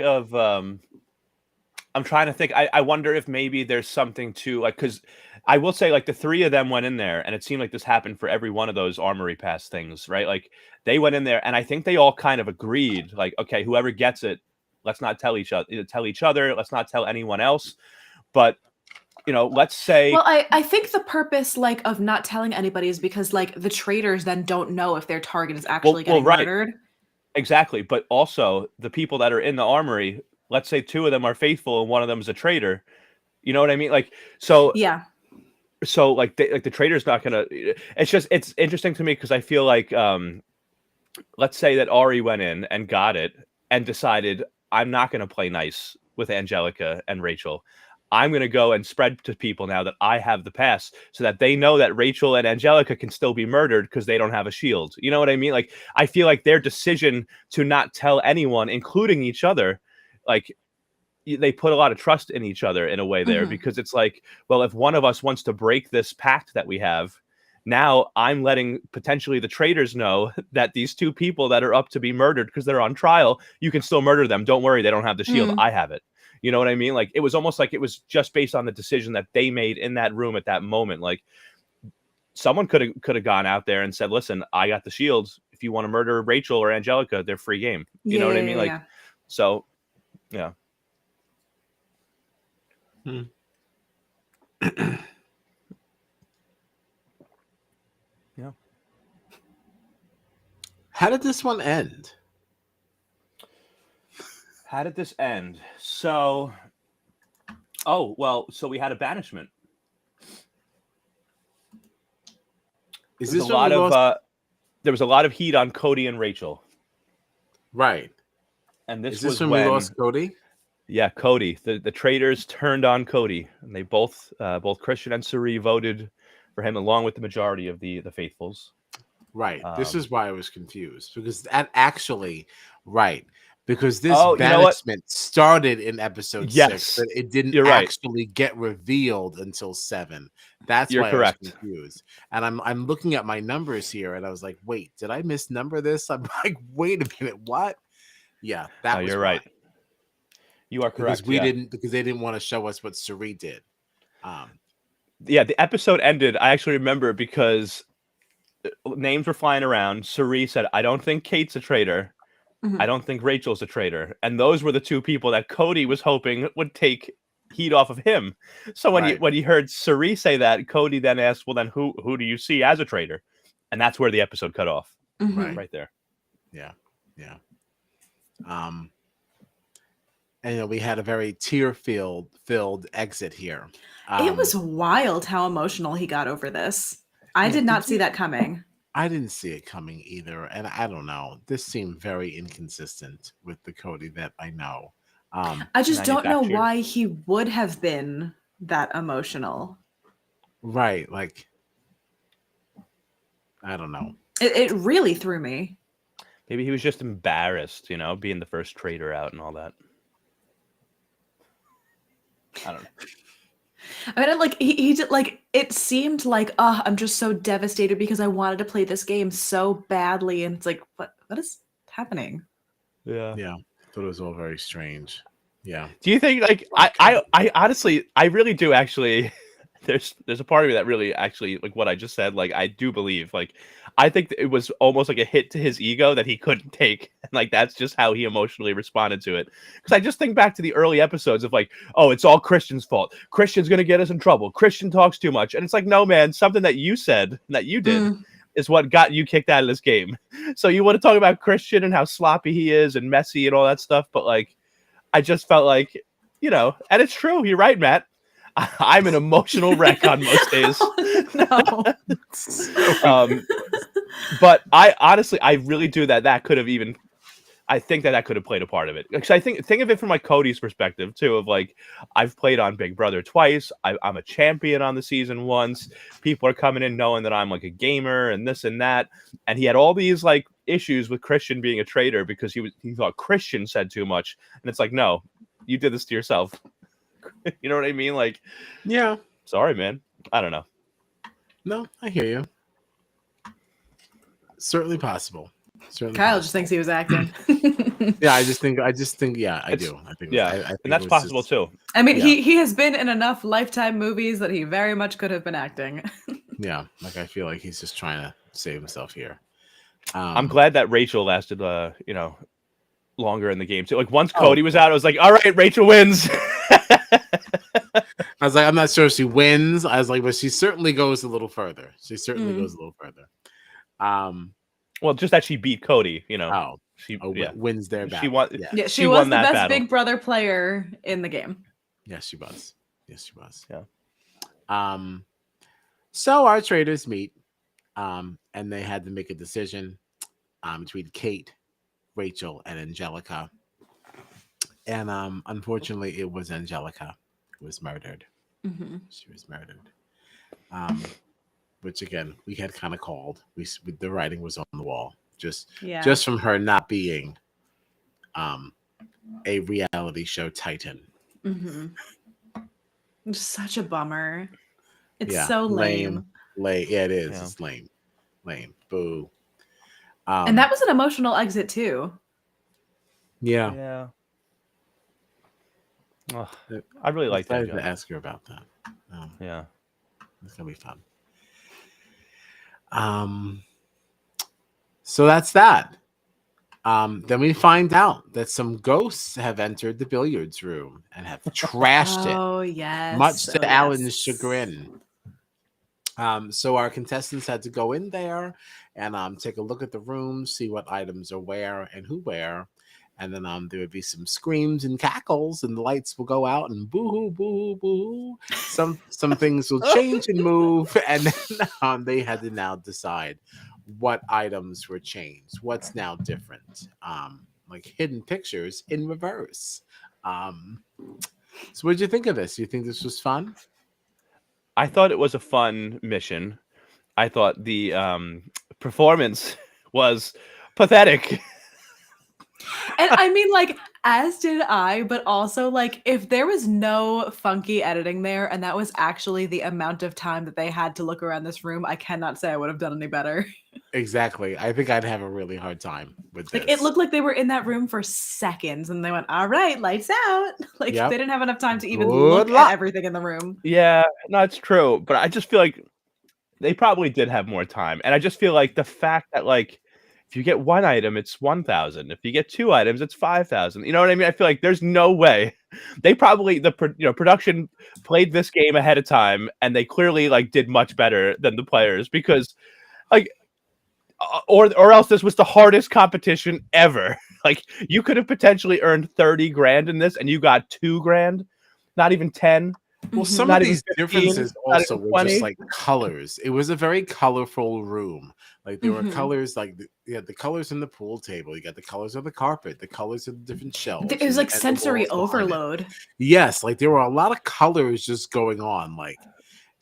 I'm trying to think. I wonder if maybe there's something to like, because I will say like the 3 of them went in there, and it seemed like this happened for every one of those armory pass things, right? Like they went in there, and I think they all kind of agreed, like, okay, whoever gets it, let's not tell each other, let's not tell anyone else, but. You know, let's say. Well, I think the purpose, like, of not telling anybody is because, like, the traitors then don't know if their target is actually getting murdered. Exactly. But also the people that are in the armory, let's say 2 of them are faithful and one of them is a traitor. You know what I mean? Like, so Yeah. like the traitor's not gonna. It's interesting to me because I feel like let's say that Ari went in and got it and decided I'm not gonna play nice with Anjelica and Rachel. I'm gonna go and spread to people now that I have the pass, so that they know that Rachel and Anjelica can still be murdered because they don't have a shield. You know what I mean? Like, I feel like their decision to not tell anyone, including each other, like they put a lot of trust in each other in a way there, Mhm. because it's like, well, if one of us wants to break this pact that we have, now I'm letting potentially the traitors know that these 2 people that are up to be murdered because they're on trial, you can still murder them. Don't worry, they don't have the shield. Mm. I have it. You know what I mean? Like, it was almost like it was just based on the decision that they made in that room at that moment. Like, someone could have gone out there and said, "Listen, I got the shields. If you want to murder Rachel or Anjelica, they're free game." You know what I mean? Like, Yeah. so yeah. Hmm. Yeah. How did this one end? How did this end? So, oh, well, so we had a banishment. Is There was this a when lot we of lost? there was a lot of heat on Cody and Rachel, Right. and Is this this was when we when, lost Cody? yeah, Cody, the traitors turned on Cody, and they both Christian and Suri voted for him along with the majority of the faithfuls. Right. This Um, is why I was confused, because that actually, right, because this oh, you know what? banishment started in episode 6, Yes, but it didn't you're right. actually get revealed until 7. That's You're why I was correct. confused. And I'm looking at my numbers here, and I was like, wait, did I misnumber this? I'm like, wait a minute, what? Yeah, No, that was you're why. right. You are Because correct. Yeah. they didn't want to show us what Suri did. Yeah, the episode ended. I actually remember because names were flying around. Suri said, "I don't think Kate's a traitor. I Mhm. don't think Rachel's a traitor." And those were the 2 people that Cody was hoping would take heat off of him. So when Right. he heard Suri say that, Cody then asked, "Well, then who do you see as a traitor?" And that's where the episode cut off. Right. Right there. Yeah. Yeah. And we had a very filled exit here. It was wild how emotional he got over this. I Yeah, did not did see you- that coming. I didn't see it coming either, and I don't know. This seemed very inconsistent with the Cody that I know. I just don't know Manufactured. why he would have been that emotional. Right, like I don't know. It really threw me. Maybe he was just embarrassed, being the first traitor out and all that. I don't know. I mean, like he did, like it seemed like, oh, I'm just so devastated because I wanted to play this game so badly, and it's like, what is happening? Yeah. Yeah, I thought it was all very strange. Yeah. Do you think, like, I honestly, I really do actually, there's a part of me that really actually, like what I just said, like, I do believe, like, I think that it was almost like a hit to his ego that he couldn't take. And like, that's just how he emotionally responded to it. Because I just think back to the early episodes of like, oh, it's all Christian's fault. Christian's going to get us in trouble. Christian talks too much. And it's like, no, man, something that you said, that you did, is what got you kicked out of this game. So you want to talk about Christian and how sloppy he is and messy and all that stuff. But like, I just felt like, and it's true. You're right, Matt. I'm an emotional wreck on most days. No. But I honestly, I really do that could have even, I think that could have played a part of it. Because I think of it from like Cody's perspective too, of like, I've played on Big Brother twice. I'm a champion on the season once. People are coming in knowing that I'm like a gamer and this and that. And he had all these like issues with Christian being a traitor because he thought Christian said too much. And it's like, no, you did this to yourself. You know what I mean? Like, Yeah. sorry, man. I don't know. No, I hear you. Certainly possible. Certainly Kyle possible. just thinks he was acting. Yeah, I just think. Yeah, I It's- do. I think. Yeah, I think and that's it was possible just- too. I mean, Yeah. he has been in enough Lifetime movies that he very much could have been acting. Yeah, like I feel like he's just trying to save himself here. I'm glad that Rachel lasted, longer in the game too. Like once Oh. Cody was out, I was like, all right, Rachel wins. I was like, I'm not sure if she wins. I was like, but she certainly goes a little further. She certainly Mm. goes a little further. Well, just that she beat Cody, Oh, wins their she battle. won. Yeah. Yeah, she She was won the that best battle. Big Brother player in the game. Yes, she was. Yes, she was. Yeah. So our traders meet, and they had to make a decision between Kate, Rachel, and Anjelica. And unfortunately, it was Anjelica who was murdered. Mm-hmm. She was murdered. Um, which again we had kind of called. The writing was on the wall. Yeah. Just from her not being um, a reality show titan. Mm-hmm. Just such a bummer. It's Yeah, so lame. lame. Yeah, it is. Yeah. It's lame. Lame. Boo. And that was an emotional exit too. Yeah. Yeah. Oh, Uh, I really I'm like that. excited to ask her about that. Yeah. It's gonna be fun. So that's that. Then we find out that some ghosts have entered the billiards room and have trashed it, Oh yes. much to Oh, Alan's yes. chagrin. So our contestants had to go in there and take a look at the room, see what items are where and who where. And then there would be some screams and cackles, and the lights will go out, and boo-hoo, boo-hoo, boo-hoo. Some things will change and move, and then they had to now decide what items were changed, what's now different, like hidden pictures in reverse. So what did you think of this? You think this was fun? I thought it was a fun mission. I thought the performance was pathetic. And I mean, like, as did I, but also, like, if there was no funky editing there and that was actually the amount of time that they had to look around this room, I cannot say I would have done any better. Exactly. I think I'd have a really hard time with this. Like, it looked like they were in that room for seconds and they went, all right, lights out. Like, Yep. they didn't have enough time to even Good look luck. at everything in the room. Yeah, no, it's true. But I just feel like they probably did have more time. And I just feel like the fact that, like, if you get one item, it's 1,000. If you get two items, it's 5,000. You know what I mean? I feel like there's no way they probably production played this game ahead of time, and they clearly like did much better than the players because like or else this was the hardest competition ever. Like you could have potentially earned 30 grand in this, and you got 2 grand, not even 10. Well, some Not of even these 15, differences not also even were 20. just like colors. It was a very colorful room. Like there were Mhm. colors, like you had the colors in the pool table. You got the colors of the carpet, the colors of the different shelves. It was like and the sensory walls behind it. overload. Yes, like there were a lot of colors just going on. Like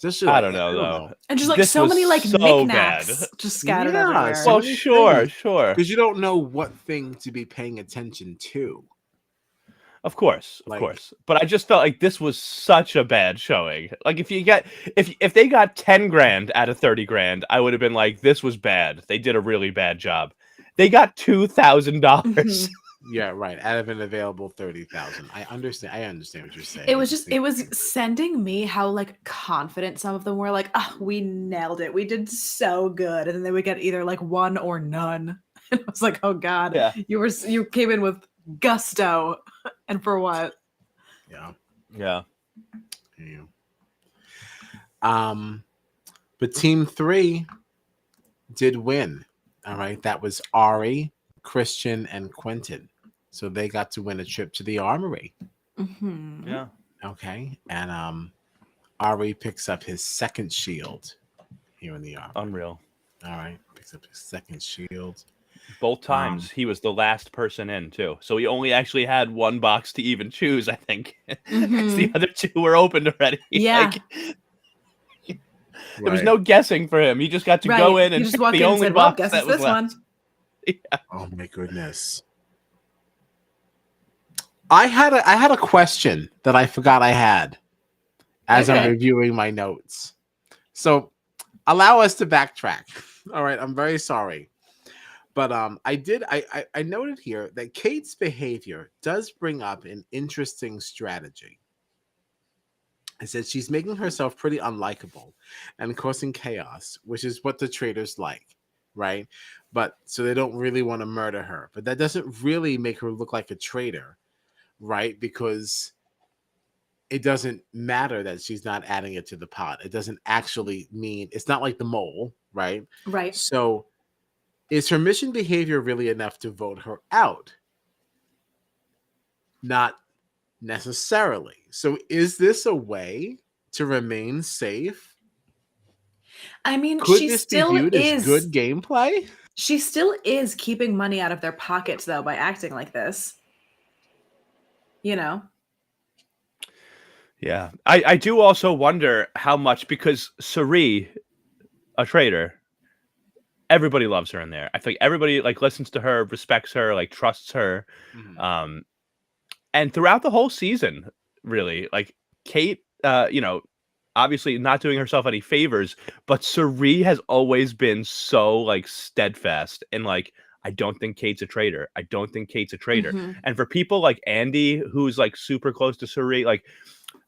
just I like don't know though. And just like This so was many like so knickknacks bad. just scattered Yeah, everywhere. so Well, many sure, things. sure. Because you don't know what thing to be paying attention to. Of course, of Like course. But I just felt like this was such a bad showing. Like if they got 10 grand out of 30 grand, I would have been like, this was bad. They did a really bad job. They got $2,000. Mhm. yeah, right. Out of an available 30,000. I understand what you're saying. It I was just just think it was sending me how like confident some of them were, like, oh, we nailed it, we did so good, and then they would get either like one or none. And I was like, oh god, Yeah. you came in with gusto, and for what? yeah. Yeah. Yeah. But team 3 did win. All right. That was Ari, Christian, and Quentin. So they got to win a trip to the armory. Mhm. Yeah. Okay. And Ari picks up his second shield here in the armory. Unreal. All right. Picks up his second shield. Both times he was the last person in too. So he only actually had one box to even choose, I think. Because the Mhm. other two were opened already. Yeah. Like, there was no guessing for him. He just got to go Right. in You and just pick walk the in and only said, well, box guess that it's was this left. one. Yeah. Oh my goodness. I had a question that I forgot I had as I'm Okay. reviewing my notes. So allow us to backtrack. All right, I'm very sorry. But I noted here that Kate's behavior does bring up an interesting strategy. It says she's making herself pretty unlikable and causing chaos, which is what the traitors like, right? But so they don't really want to murder her. But that doesn't really make her look like a traitor, right? Because it doesn't matter that she's not adding it to the pot. It doesn't actually mean it's not like the mole, right? Right. So Is her mission behavior really enough to vote her out? Not necessarily. So is this a way to remain safe? I mean, Could this be viewed as good gameplay? she still is keeping money out of their pockets though by acting like this. You know? Yeah. I do also wonder how much, because Suri, a traitor, everybody loves her in there. I think everybody like listens to her, respects her, like trusts her. Mhm. And throughout the whole season, really, like Kate, obviously not doing herself any favors, but Suri has always been so like steadfast and like, I don't think Kate's a traitor. I don't think Kate's a traitor. Mhm. And for people like Andy, who's like super close to Suri, like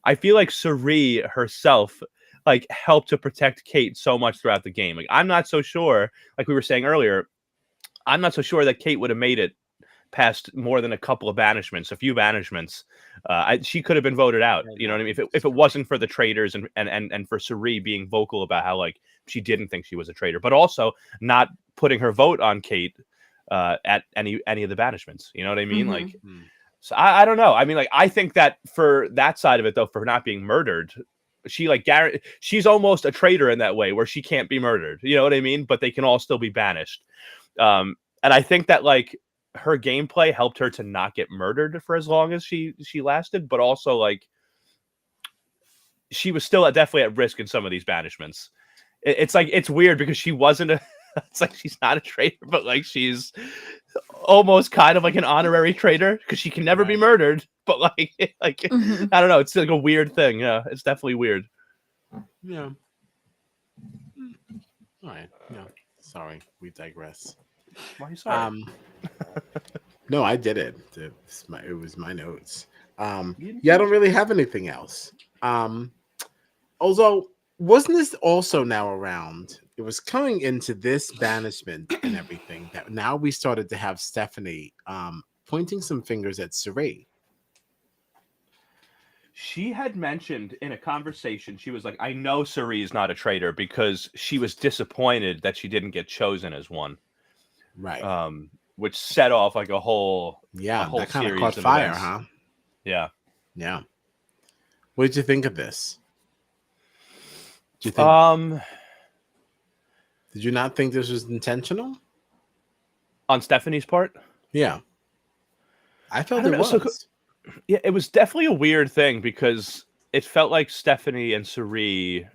I feel like Suri herself like helped to protect Kate so much throughout the game. Like I'm not so sure, like we were saying earlier, I'm not so sure that Kate would have made it past more than a couple of banishments, a few banishments. She could have been voted out. You know what I mean? If it wasn't for the traitors and for Suri being vocal about how like she didn't think she was a traitor, but also not putting her vote on Kate at any of the banishments. You know what I mean? Mhm. Like, so I don't know. I mean, like I think that for that side of it though, for not being murdered, she like she's almost a traitor in that way where she can't be murdered. You know what I mean? But they can all still be banished. And I think that like her gameplay helped her to not get murdered for as long as she lasted, but also like she was still definitely at risk in some of these banishments. It's like it's weird because she wasn't a it's like she's not a traitor, but like she's almost kind of like an honorary traitor because she can never be murdered, but like Mhm. I don't know, it's like a weird thing. Yeah, it's definitely weird. Yeah. All right. No. Sorry, we digress. Why are you sorry? No, I did it. It was my notes. Yeah, I don't really have anything else. Although, wasn't this also now around? It was coming into this banishment and everything that now we started to have Stephanie pointing some fingers at Suri. She had mentioned in a conversation, she was like, I know Suri is not a traitor because she was disappointed that she didn't get chosen as one. Right. Which set off like a whole Yeah, that kind of series caught of fire, events. huh? Yeah. Yeah. What did you think of this? Do you think? Did you not think this was intentional? On Stephanie's part? Yeah. I felt don't it know, so was. yeah, it was definitely a weird thing because it felt like Stephanie and Suri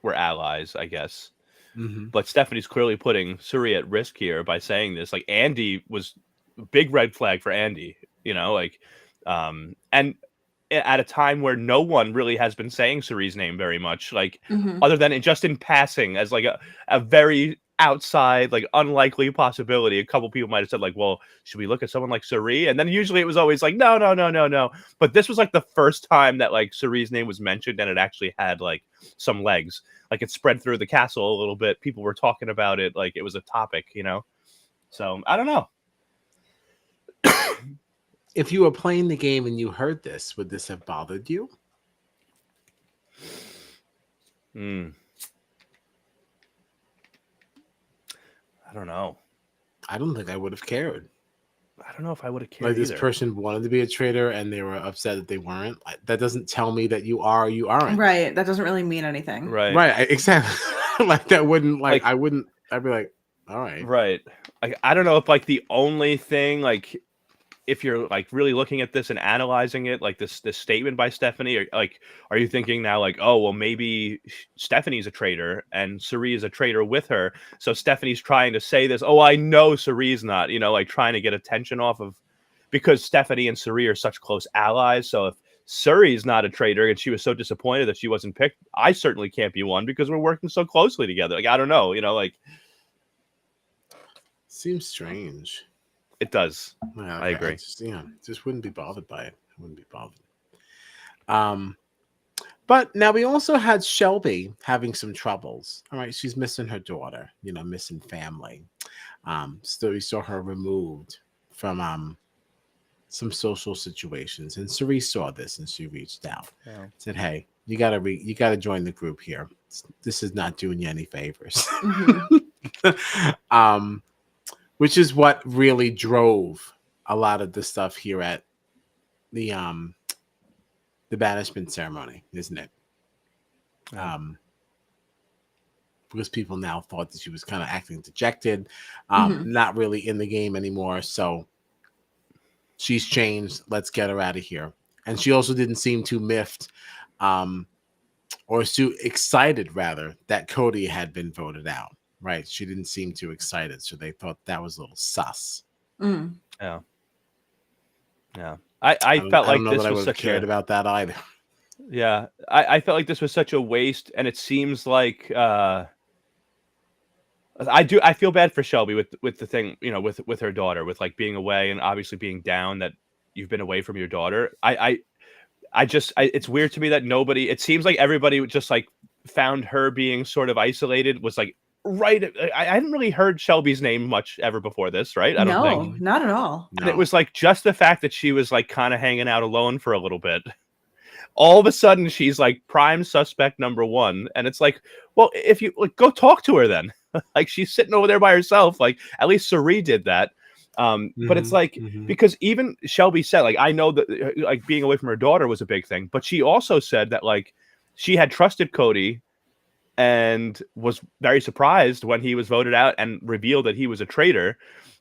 were allies, I guess. Mm-hmm. But Stephanie's clearly putting Suri at risk here by saying this. Like Andy was a big red flag for Andy, you know, like and at a time where no one really has been saying Suri's name very much, like Mhm. other than just in passing as like a very outside, like unlikely possibility. A couple people might have said like, well, should we look at someone like Suri? And then usually it was always like, no, no, no, no, no. But this was like the first time that like Suri's name was mentioned and it actually had like some legs. Like it spread through the castle a little bit. People were talking about it. Like it was a topic, you know? So I don't know. If you were playing the game and you heard this, would this have bothered you? I don't know. I don't think I would have cared. I don't know if I would have cared Like this either. person wanted to be a traitor and they were upset that they weren't. That doesn't tell me that you are or you aren't. Right. That doesn't really mean anything. Right. Exactly. Like that wouldn't Like- I wouldn't. I'd be like, all right. Right. Like I don't know if like the only thing like if you're like really looking at this and analyzing it, like this statement by Stephanie, or like are you thinking now like, oh well maybe Stephanie's a traitor and Suri is a traitor with her, so Stephanie's trying to say this, oh I know Suri's not, you know, like trying to get attention off of because Stephanie and Suri are such close allies. So if Suri's not a traitor and she was so disappointed that she wasn't picked, I certainly can't be one because we're working so closely together. Like I don't know, you know, like Seems strange. it does. Yeah, I agree. Just wouldn't be bothered by it. I wouldn't be bothered. But now we also had Shelby having some troubles. All right, she's missing her daughter, you know, missing family. So we saw her removed from some social situations, and Cerise saw this and she reached out, said, "Hey, you gotta join the group here. This is not doing you any favors." Mhm. which is what really drove a lot of the stuff here at the um the banishment ceremony, isn't it? Yeah. Um, because people now thought that she was kind of acting dejected, Mhm. not really in the game anymore. So she's changed. Let's get her out of here. And she also didn't seem too miffed, um, or too excited, rather, that Cody had been voted out. Right? She didn't seem too excited, so they thought that was a little sus. Mm. Yeah. Yeah. I felt I don't like know that this I was would have such cared a about that either. yeah. I felt like this was such a waste, and it seems like I feel bad for Shelby with the thing, with her daughter, with like being away and obviously being down that you've been away from your daughter. It's weird to me that nobody, it seems like everybody just like found her being sort of isolated was like right. I hadn't really heard Shelby's name much ever before this, right? I don't think. No, not at all. And it No. was like just the fact that she was like kind of hanging out alone for a little bit. All of a sudden she's like prime suspect number one. And it's like, well, if you like, go talk to her then. Like she's sitting over there by herself. Like at least Suri did that. But it's like, because even Shelby said, like, I know that like being away from her daughter was a big thing, but she also said that like she had trusted Cody and was very surprised when he was voted out and revealed that he was a traitor.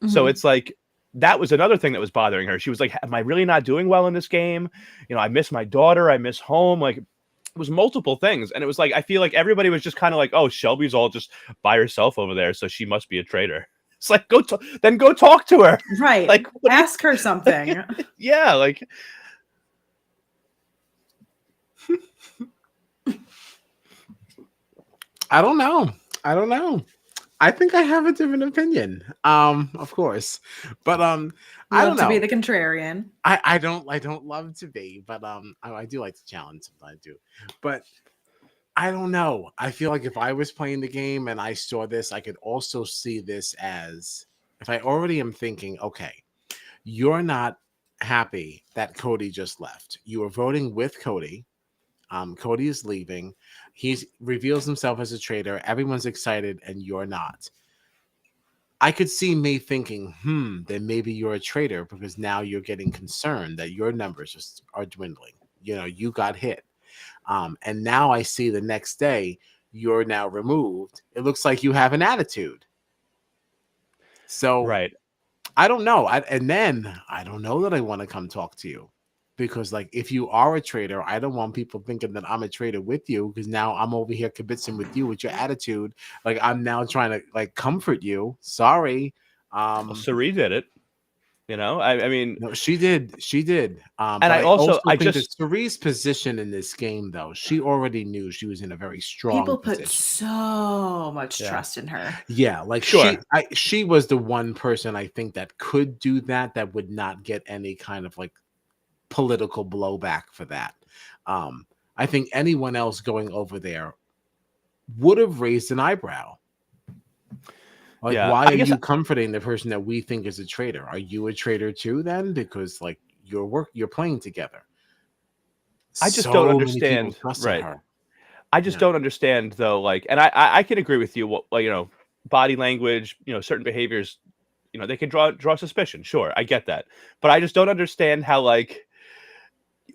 So Mhm. it's like that was another thing that was bothering her. She was like, am I really not doing well in this game? I miss my daughter, I miss home. Like it was multiple things. And it was like I feel like everybody was just kind of like, oh, Shelby's all just by herself over there, so she must be a traitor. It's like then go talk to her. Right. Like what Ask her something. yeah, like I don't know. I don't know. I think I have a different opinion. Of course. But I Love don't to be know. the contrarian. I don't love to be, but I do like to challenge sometimes I do. But I don't know. I feel like if I was playing the game and I saw this, I could also see this as, if I already am thinking, okay, you're not happy that Cody just left. You are voting with Cody. Cody is leaving. He reveals himself as a traitor. Everyone's excited, and you're not. I could see me thinking, then maybe you're a traitor because now you're getting concerned that your numbers just are dwindling. You got hit. And now I see the next day you're now removed. It looks like you have an attitude. So right. I don't know. And then I don't know that I want to come talk to you because, like, if you are a traitor, I don't want people thinking that I'm a traitor with you because now I'm over here kibitzing with you with your attitude. Like, I'm now trying to like comfort you. Sorry. Well, Suri did it. I mean, No, she did. She did. and But I I also also I think that just Cerie's position in this game, though, she already knew she was in a very strong People put position. so much yeah. trust in her. Yeah, like Sure. she was the one person I think that could do that would not get any kind of like political blowback for that. I think anyone else going over there would have raised an eyebrow. Like, Yeah. why I are guess you comforting the person that we think is a traitor? Are you a traitor too then? Because like you're playing together. I just don't So many people understand. trusted Right. her. I just Yeah. don't understand though. Like, and I can agree with you. What like, body language, certain behaviors, they can draw suspicion. Sure, I get that, but I just don't understand how like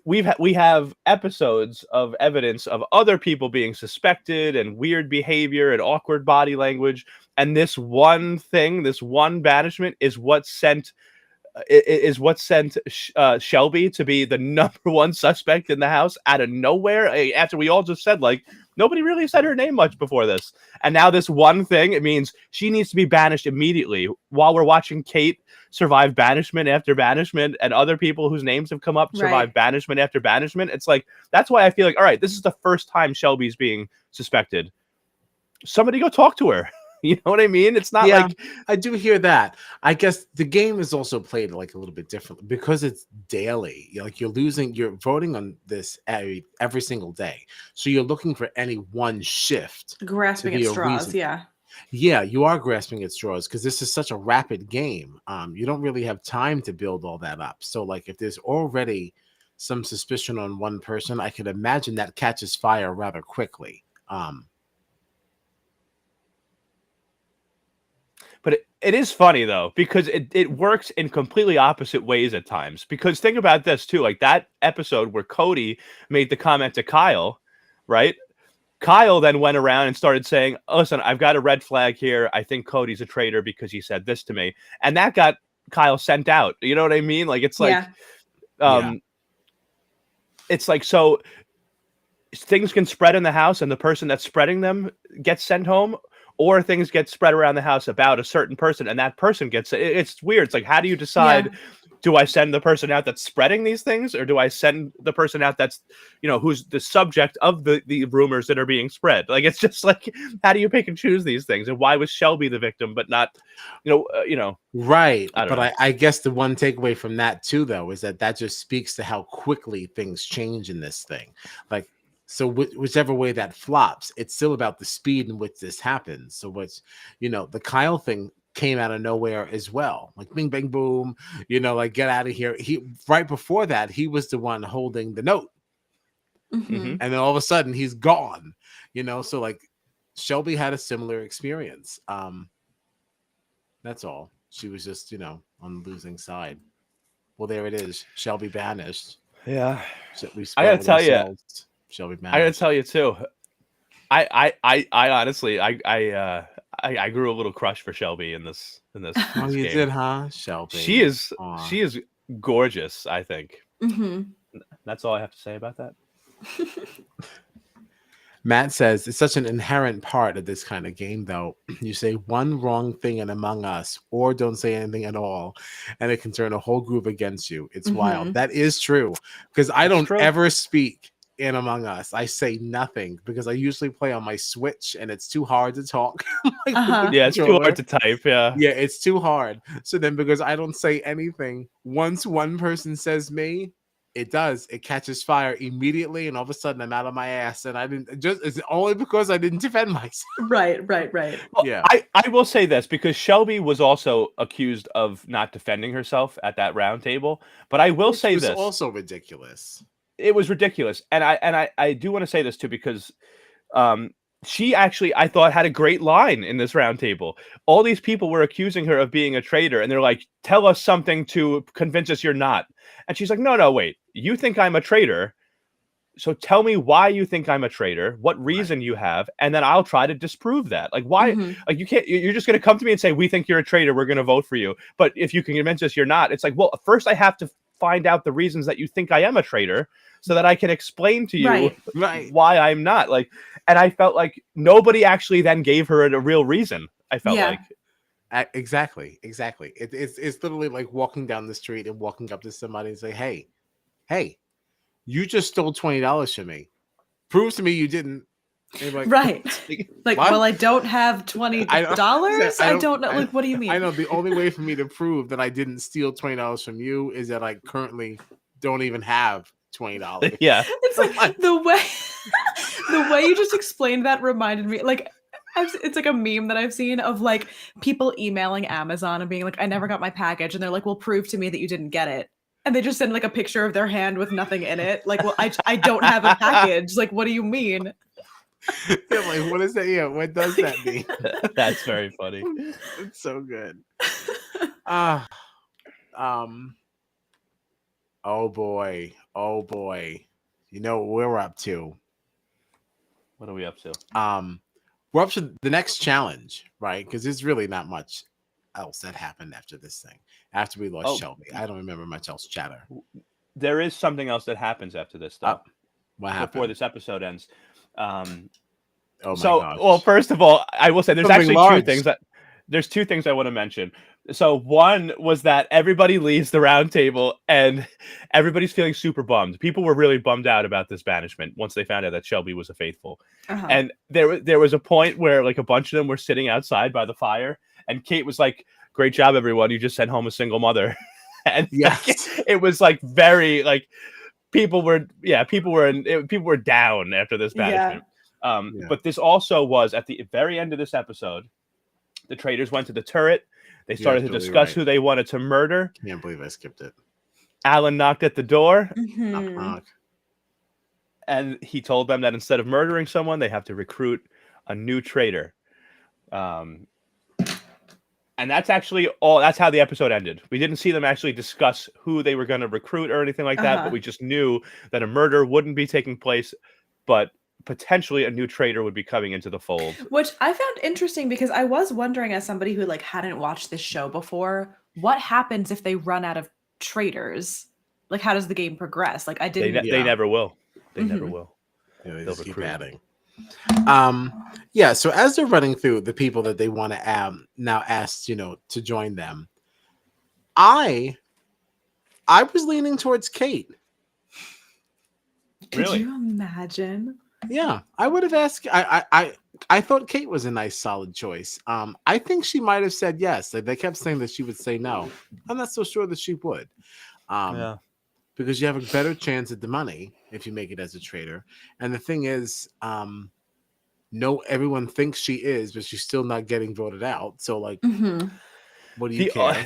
we have episodes of evidence of other people being suspected and weird behavior and awkward body language, and this one thing, this one banishment, is what sent Shelby to be the number one suspect in the house out of nowhere. After we all just said like nobody really said her name much before this, and now this one thing, it means she needs to be banished immediately. While we're watching Kate survive banishment after banishment, and other people whose names have come up survive Right. banishment after banishment, it's like that's why I feel like all right, this is the first time Shelby's being suspected. Somebody go talk to her. You know what I mean? It's not Yeah, like I do hear that. I guess the game is also played like a little bit differently because it's daily. You're voting on this every single day. So you're looking for any one shift to Grasping at be a straws. reason. Yeah. Yeah, you are grasping at straws because this is such a rapid game. You don't really have time to build all that up. So, like, if there's already some suspicion on one person, I could imagine that catches fire rather quickly. But it is funny though, because it works in completely opposite ways at times. Because think about this too, like that episode where Cody made the comment to Kyle, right? Kyle then went around and started saying, listen, I've got a red flag here. I think Cody's a traitor because he said this to me. And that got Kyle sent out. You know what I mean? Like, it's like, it's like, so things can spread in the house and the person that's spreading them gets sent home, or things get spread around the house about a certain person and that person gets it's weird. It's like, how do you decide, do I send the person out that's spreading these things, or do I send the person out that's, you know, who's the subject of the rumors that are being spread? Like, it's just like, how do you pick and choose these things? And why was Shelby the victim but not, right? I don't but know. I guess the one takeaway from that too, though, is that just speaks to how quickly things change in this thing. Like, so whichever way that flops, it's still about the speed in which this happens. So what's, the Kyle thing came out of nowhere as well. Like, bing, bang, boom, like, get out of here. He, right before that, he was the one holding the note. Mm-hmm. And then all of a sudden he's gone, so like Shelby had a similar experience. That's all. She was just, on the losing side. Well, there it is. Shelby banished. Yeah. So we I gotta tell you, Shelby banished. I gotta tell you too. I honestly, I grew a little crush for Shelby in this Oh, you game. did, huh? Shelby. She is gorgeous, I think. Mm-hmm. That's all I have to say about that. Matt says it's such an inherent part of this kind of game, though. You say one wrong thing in Among Us, or don't say anything at all, and it can turn a whole group against you. It's wild. That is true, because I don't ever speak in Among Us. I say nothing because I usually play on my Switch, and it's too hard to talk. Yeah, it's too hard to type. Yeah, it's too hard. So then, because I don't say anything, once one person says me, it catches fire immediately, and all of a sudden I'm out of my ass, and it's only because I didn't defend myself. Right. Well, yeah. I will say this, because Shelby was also accused of not defending herself at that round table, but I will say this, also ridiculous. It was ridiculous. And I do want to say this too, because she actually, I thought, had a great line in this round table. All these people were accusing her of being a traitor, and they're like, tell us something to convince us you're not. And she's like, no, wait, you think I'm a traitor, so tell me why you think I'm a traitor, what reason you have, and then I'll try to disprove that. Like, why? Like, you can't, you're just going to come to me and say, we think you're a traitor, we're going to vote for you. But if you can convince us you're not, it's like, well, first I have to find out the reasons that you think I am a traitor, so that I can explain to you why I'm not. Like, and I felt like nobody actually then gave her a real reason. I felt like. Exactly. It's literally like walking down the street and walking up to somebody and say, hey, you just stole $20 from me. Prove to me you didn't. Like, like, well, I don't have $20. I don't know. Like, what do you mean? I know the only way for me to prove that I didn't steal $20 from you is that I currently don't even have $20. Yeah. It's like the way you just explained that reminded me, like, it's like a meme that I've seen of like people emailing Amazon and being like, I never got my package. And they're like, well, prove to me that you didn't get it. And they just send like a picture of their hand with nothing in it. Like, well, I don't have a package. Like, what do you mean? Like, what is that? Yeah, what does that mean? That's very funny. It's so good. Oh boy. You know what we're up to? What are we up to? We're up to the next challenge, right? Because there's really not much else that happened after this thing. After we lost Shelby, I don't remember much else chatter. There is something else that happens after this, though. What happened before this episode ends? Oh my gosh. Well, first of all, I will say there's actually two things I want to mention. So one was that everybody leaves the round table and everybody's feeling super bummed. People were really bummed out about this banishment once they found out that Shelby was a faithful. And there was a point where like a bunch of them were sitting outside by the fire, and Kate was like, "Great job, everyone! You just sent home a single mother." And it was like very like people were down after this banishment. But this also was at the very end of this episode. The traitors went to the turret. They started to discuss who they wanted to murder. Can't believe I skipped it. Alan knocked at the door. Knock, knock. And he told them that instead of murdering someone, they have to recruit a new traitor. And that's actually all. That's how the episode ended. We didn't see them actually discuss who they were going to recruit or anything like that, but we just knew that a murder wouldn't be taking place, but potentially a new traitor would be coming into the fold. Which I found interesting because I was wondering, as somebody who like hadn't watched this show before, what happens if they run out of traitors? Like, how does the game progress? Like, I didn't. They never will. They Mhm. never will. Yeah, they They'll just keep recruit. adding. Yeah, so as they're running through the people that they want to now ask, to join them, I was leaning towards Kate. Could Really? you imagine? Yeah, I would have asked. I thought Kate was a nice, solid choice. I think she might have said yes. Like, they kept saying that she would say no. I'm not so sure that she would. Yeah. Because you have a better chance at the money if you make it as a traitor. And the thing is, no, everyone thinks she is, but she's still not getting voted out. So, like, what do you care?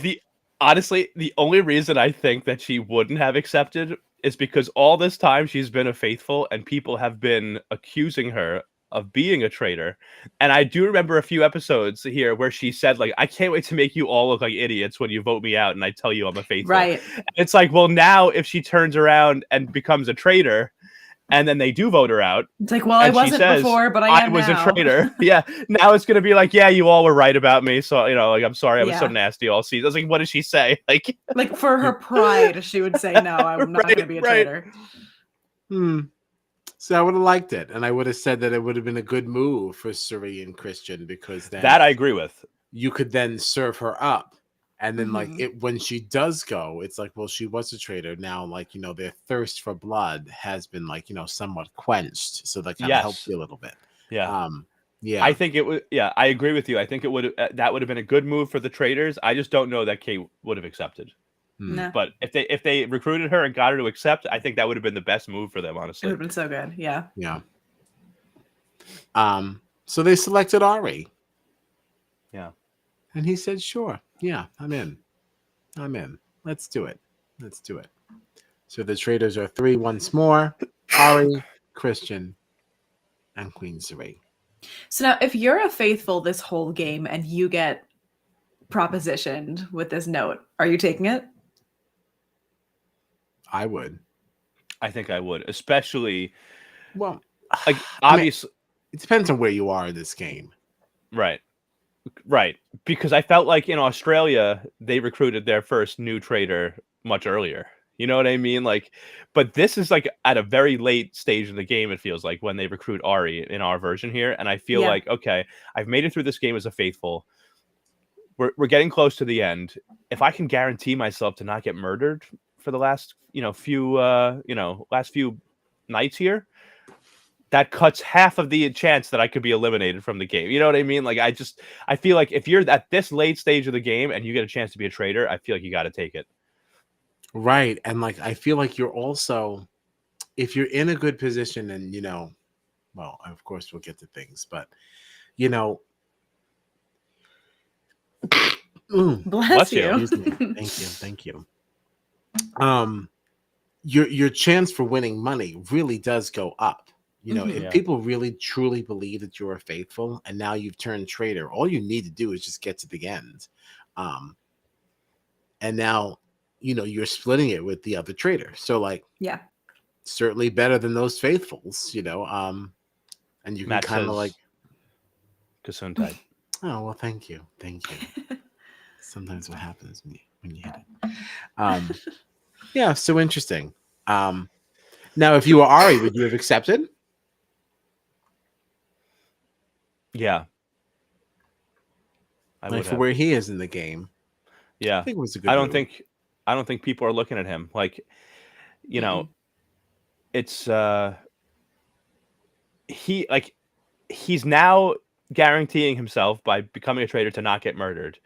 Honestly, the only reason I think that she wouldn't have accepted is because all this time she's been a faithful and people have been accusing her of being a traitor. And I do remember a few episodes here where she said, like, I can't wait to make you all look like idiots when you vote me out and I tell you I'm a faithful. Right. It's like, well, now if she turns around and becomes a traitor and then they do vote her out, It's like, well, I and she wasn't says, before, but I am was now. a traitor. Yeah. Now it's gonna be like, yeah, you all were right about me. So like, I'm sorry, I was so nasty all season. I was like, what did she say? Like for her pride, she would say, no, I'm not gonna be a traitor. So I would have liked it, and I would have said that it would have been a good move for Suri and Christian, because then that I agree with. You could then serve her up. And then, like, when she does go, it's like, well, she was a traitor. Now, like, their thirst for blood has been, like, somewhat quenched. So that kind of helps you a little bit. Yeah. Yeah. I think it would. Yeah, I agree with you. I think it would. That would have been a good move for the traitors. I just don't know that Kate would have accepted. No. But if they recruited her and got her to accept, I think that would have been the best move for them, honestly. It would have been so good. Yeah. Yeah. So they selected Ari. Yeah. And he said, sure. Yeah, I'm in. Let's do it. So the traitors are 3 once more. Ari, Christian, and Queen Suri. So now, if you're a faithful this whole game and you get propositioned with this note, are you taking it? I would. I think I would, especially. Well, like, obviously, it depends on where you are in this game. Right. Because I felt like in Australia, they recruited their first new traitor much earlier. You know what I mean? Like, but this is like at a very late stage of the game, it feels like, when they recruit Ari in our version here. And I feel like, okay, I've made it through this game as a faithful. We're getting close to the end. If I can guarantee myself to not get murdered for the last, few nights here, that cuts half of the chance that I could be eliminated from the game. You know what I mean? Like, I feel like if you're at this late stage of the game and you get a chance to be a traitor, I feel like you got to take it. Right. And like, I feel like you're also, if you're in a good position and, well, of course we'll get to things, but, Bless you. Thank you. Your chance for winning money really does go up. If people really truly believe that you're faithful and now you've turned traitor, all you need to do is just get to the end. And now, you're splitting it with the other traitor. So, like, certainly better than those faithfuls, and you can kind of like Gesundheit. Oh, well, thank you. Sometimes what happens when you hit it. Yeah, so interesting. Now, if you were Ari, would you have accepted? Yeah. Like, for where he is in the game. Yeah. I think it was a good move. I don't think people are looking at him. Like, it's he's now guaranteeing himself by becoming a traitor to not get murdered.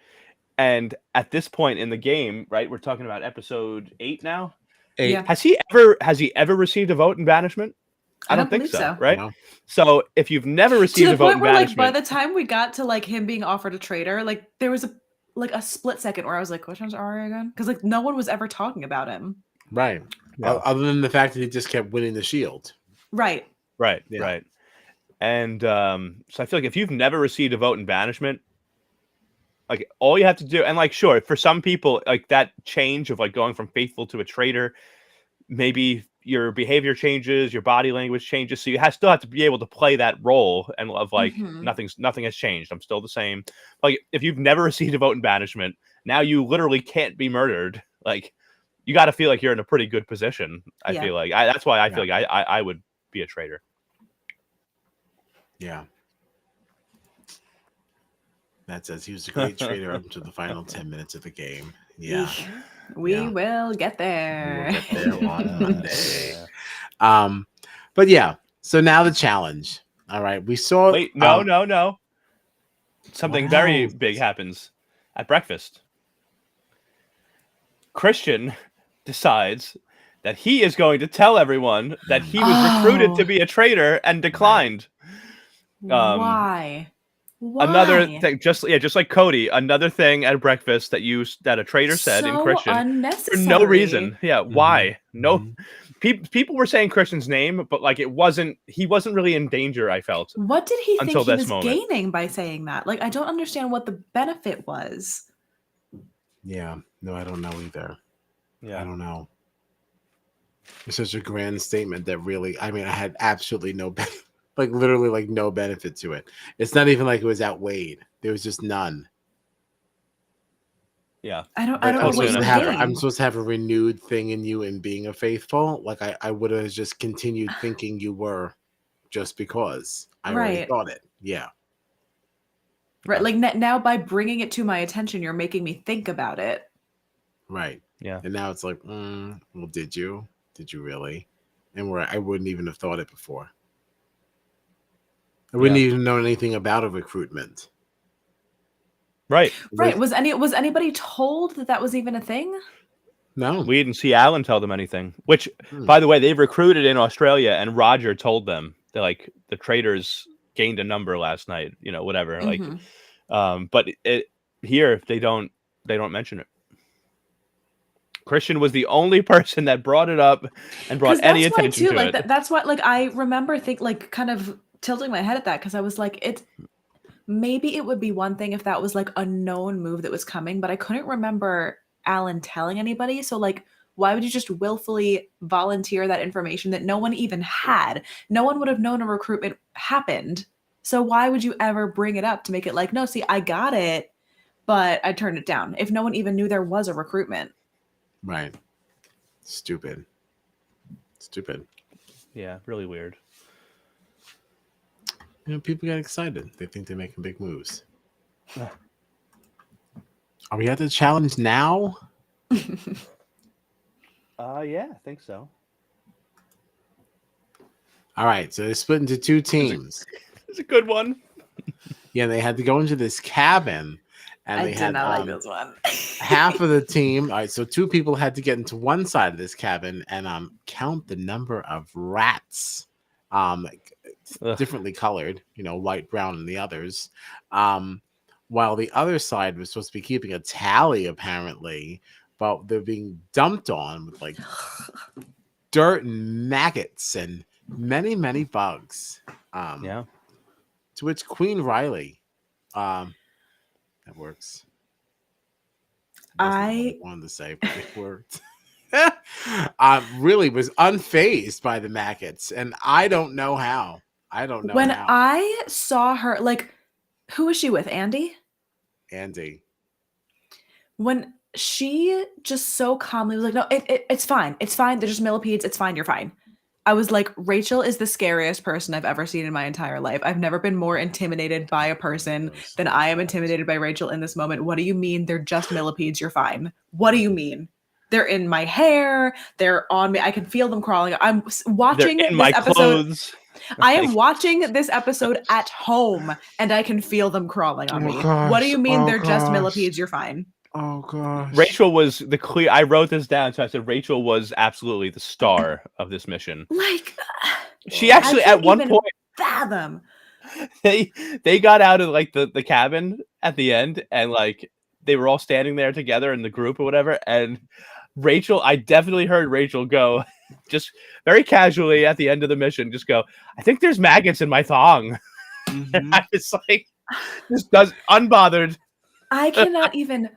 And at this point in the game, right, we're talking about episode 8 now. 8. Yeah. Has he ever received a vote in banishment? I don't think so. Right? No. So if you've never received a vote in banishment, like, by the time we got to like him being offered a traitor, like there was a split second where I was like, which one's Ari again? Because like no one was ever talking about him. Right. Yeah. Other than the fact that he just kept winning the shield. Right. Yeah. And so I feel like if you've never received a vote in banishment, Like all you have to do, and like sure, for some people, like that change of like going from faithful to a traitor, maybe your behavior changes, your body language changes, so you still have to be able to play that role and of like Mhm. nothing has changed. I'm still the same. Like if you've never received a vote in banishment, now you literally can't be murdered. Like you got to feel like you're in a pretty good position. I Yeah. feel like that's why I Yeah. feel like I would be a traitor. Yeah. That says he was a great traitor up to the final 10 minutes of the game. Yeah. Eek. We Yeah. will get We there. will get there on Yeah, Monday. yeah. But yeah, so now the challenge. All right. We saw Wait, no. Something What very else? big happens at breakfast. Christian decides that he is going to tell everyone that he was recruited to Oh, be a traitor and declined. why? Another Why? thing, just like Cody, another thing at breakfast that a traitor said in So Christian for no unnecessary. reason. Yeah, why? No, people were saying Christian's name, but like he wasn't really in danger. I felt What did he think until he this was moment. gaining by saying that? Like, I don't understand what the benefit was. Yeah. No, I don't know either. I Yeah, don't know. It's such a grand statement that really, I mean, I had absolutely no, like literally like no benefit to it. It's not even like it was outweighed. There was just none. yeah, I don't But know what totally you would I'm gain. supposed to have a renewed thing in you in being a faithful. Like I would have just continued thinking you were just because I already Right. thought it. Yeah. Right. Like now by bringing it to my attention, you're making me think about it. Right. yeah. And now it's like, well, did you? Did you really? And where I wouldn't even have thought it before. I wouldn't Yeah. even know anything about a recruitment. Right. Right. Was anybody told that that was even a thing? No. We didn't see Alan tell them anything. Which, Hmm. by the way, they've recruited in Australia, and Roger told them that like the traitors gained a number last night. You know, whatever. Like, Mhm. but here they don't mention it. Christian was the only person that brought it up and brought Because any that's why attention too. to Like it. that's why. Like I remember like kind of tilting my head at that because I was like, it's maybe it would be one thing if that was like a known move that was coming, but I couldn't remember Alan telling anybody. So like, why would you just willfully volunteer that information that no one even had? No one would have known a recruitment happened. So why would you ever bring it up to make it like, no, see, I got it, but I turned it down if no one even knew there was a recruitment? Right. Stupid. Yeah, really weird. You know, people get excited. They think they're making big moves. Are we at the challenge now? Yeah, I think so. All right. So they're split into two teams. It's a good one. Yeah, they had to go into this cabin, and I they did had not like this one. half of the team. All right, so two people had to get into one side of this cabin and count the number of rats, Ugh. differently colored. You know, light brown in the others. While the other side was supposed to be keeping a tally, apparently, but they're being dumped on with like dirt and maggots and many bugs. Yeah. To which Queen Riley, that works. Wasn't what I I wanted to say, but it worked. Really was unfazed by the maggots, and I don't know how. when I saw her, like, who was she with? Andy? Andy. When she just so calmly was like, no, it's fine. It's fine. They're just millipedes. It's fine. You're fine. I was like, Rachel is the scariest person I've ever seen in my entire life. I've never been more intimidated by a person than I am intimidated by Rachel in this moment. What do you mean they're just millipedes? You're fine. What do you mean? They're in my hair. They're on me. I can feel them crawling. I'm watching They're in this my episode. clothes. I am watching this episode at home and I can feel them crawling on me. What do you mean they're just millipedes? You're fine. Oh gosh. Rachel was the clear. I wrote this down, so I said Rachel was absolutely the star of this mission. Like, She actually, I can't at one even point, fathom. they got out of like the cabin at the end, and like they were all standing there together in the group or whatever. And Rachel, I definitely heard Rachel go, just very casually at the end of the mission, just go, "I think there's maggots in my thong." And I was like, just does unbothered. I cannot even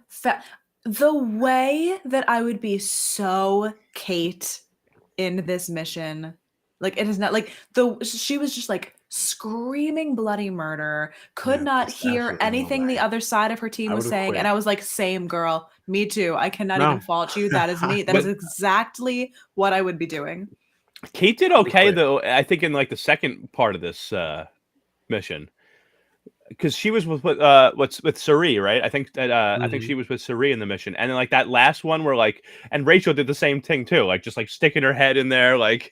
the way that I would be so Kate in this mission. Like it is not like she was just like screaming bloody murder, could Yeah, not just hear absolutely no anything the way. other side of her team I was would have saying. quit. And I was like, same girl, me too. I cannot No. even fault you. That is me. That is exactly what I would be doing. Kate did okay though, I think, in like the second part of this mission. Because she was with Suri, right? I think that I think she was with Suri in the mission, and then like that last one where like, and Rachel did the same thing too, like just like sticking her head in there, like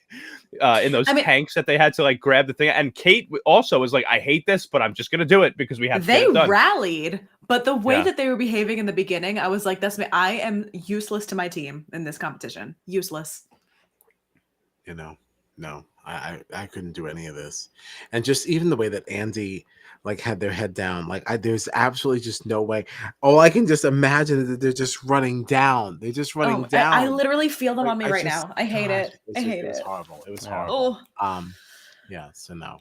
in those tanks that they had to like grab the thing. And Kate also was like, I hate this, but I'm just gonna do it because we have to get it done. Rallied, but the way that they were behaving in the beginning, I was like, that's me. I am useless to my team in this competition. Useless. You know, no, I couldn't do any of this, and just even the way that Andy like had their head down, like there's absolutely just no way. Oh, I can just imagine that they're just running down. They're just running down. I literally feel them like, on me right now. I hate it. I hate it. It was horrible. It was horrible. Yeah. So no.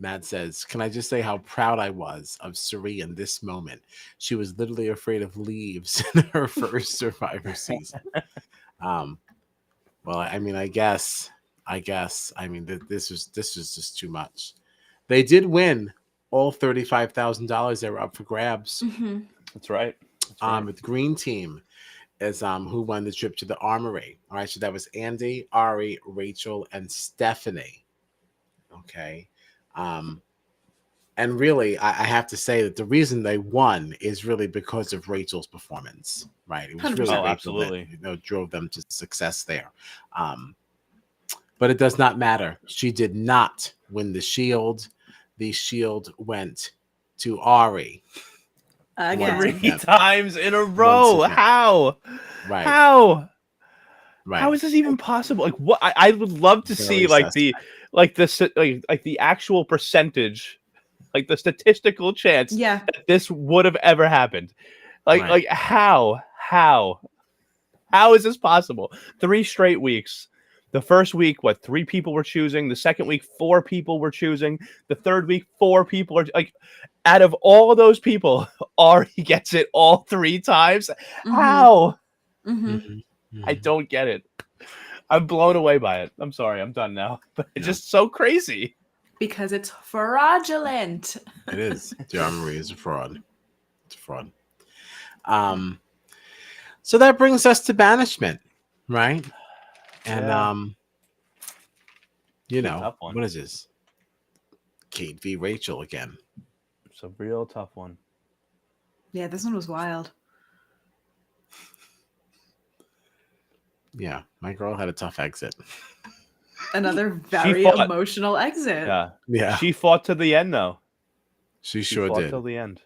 Matt says, "Can I just say how proud I was of Suri in this moment? She was literally afraid of leaves in her first Survivor season." Well, I mean, I guess. I mean, this was just too much. They did win all $35,000 that were up for grabs. Mm-hmm. That's right. The green team is who won the trip to the Armory. All right, so that was Andy, Ari, Rachel, and Stephanie. Okay. And really, I have to say that the reason they won is really because of Rachel's performance, right? It was really Rachel absolutely that drove them to success there. But it does not matter. She did not win the shield. The shield went to Ari. Again. 3 times in a row. How? Right. How? Right. How is this even possible? Like, what? I would love to see like the actual percentage, like the statistical chance that this would have ever happened. Like how is this possible? 3 straight weeks. The first week, 3 people were choosing. The second week, 4 people were choosing. The third week, 4 people are like. Out of all those people, Ari gets it all 3 times. Mm-hmm. How? Mm-hmm. Mm-hmm. I don't get it. I'm blown away by it. I'm sorry, I'm done now. But it's just so crazy. Because it's fraudulent. It is. The Armory is a fraud. It's a fraud. So that brings us to banishment, right? And you know, what is this? Kate v. Rachel again. It's a real tough one. Yeah, this one was wild. Yeah, my girl had a tough exit. Another very emotional exit. Yeah. She fought to the end, though. She sure fought did. till the end.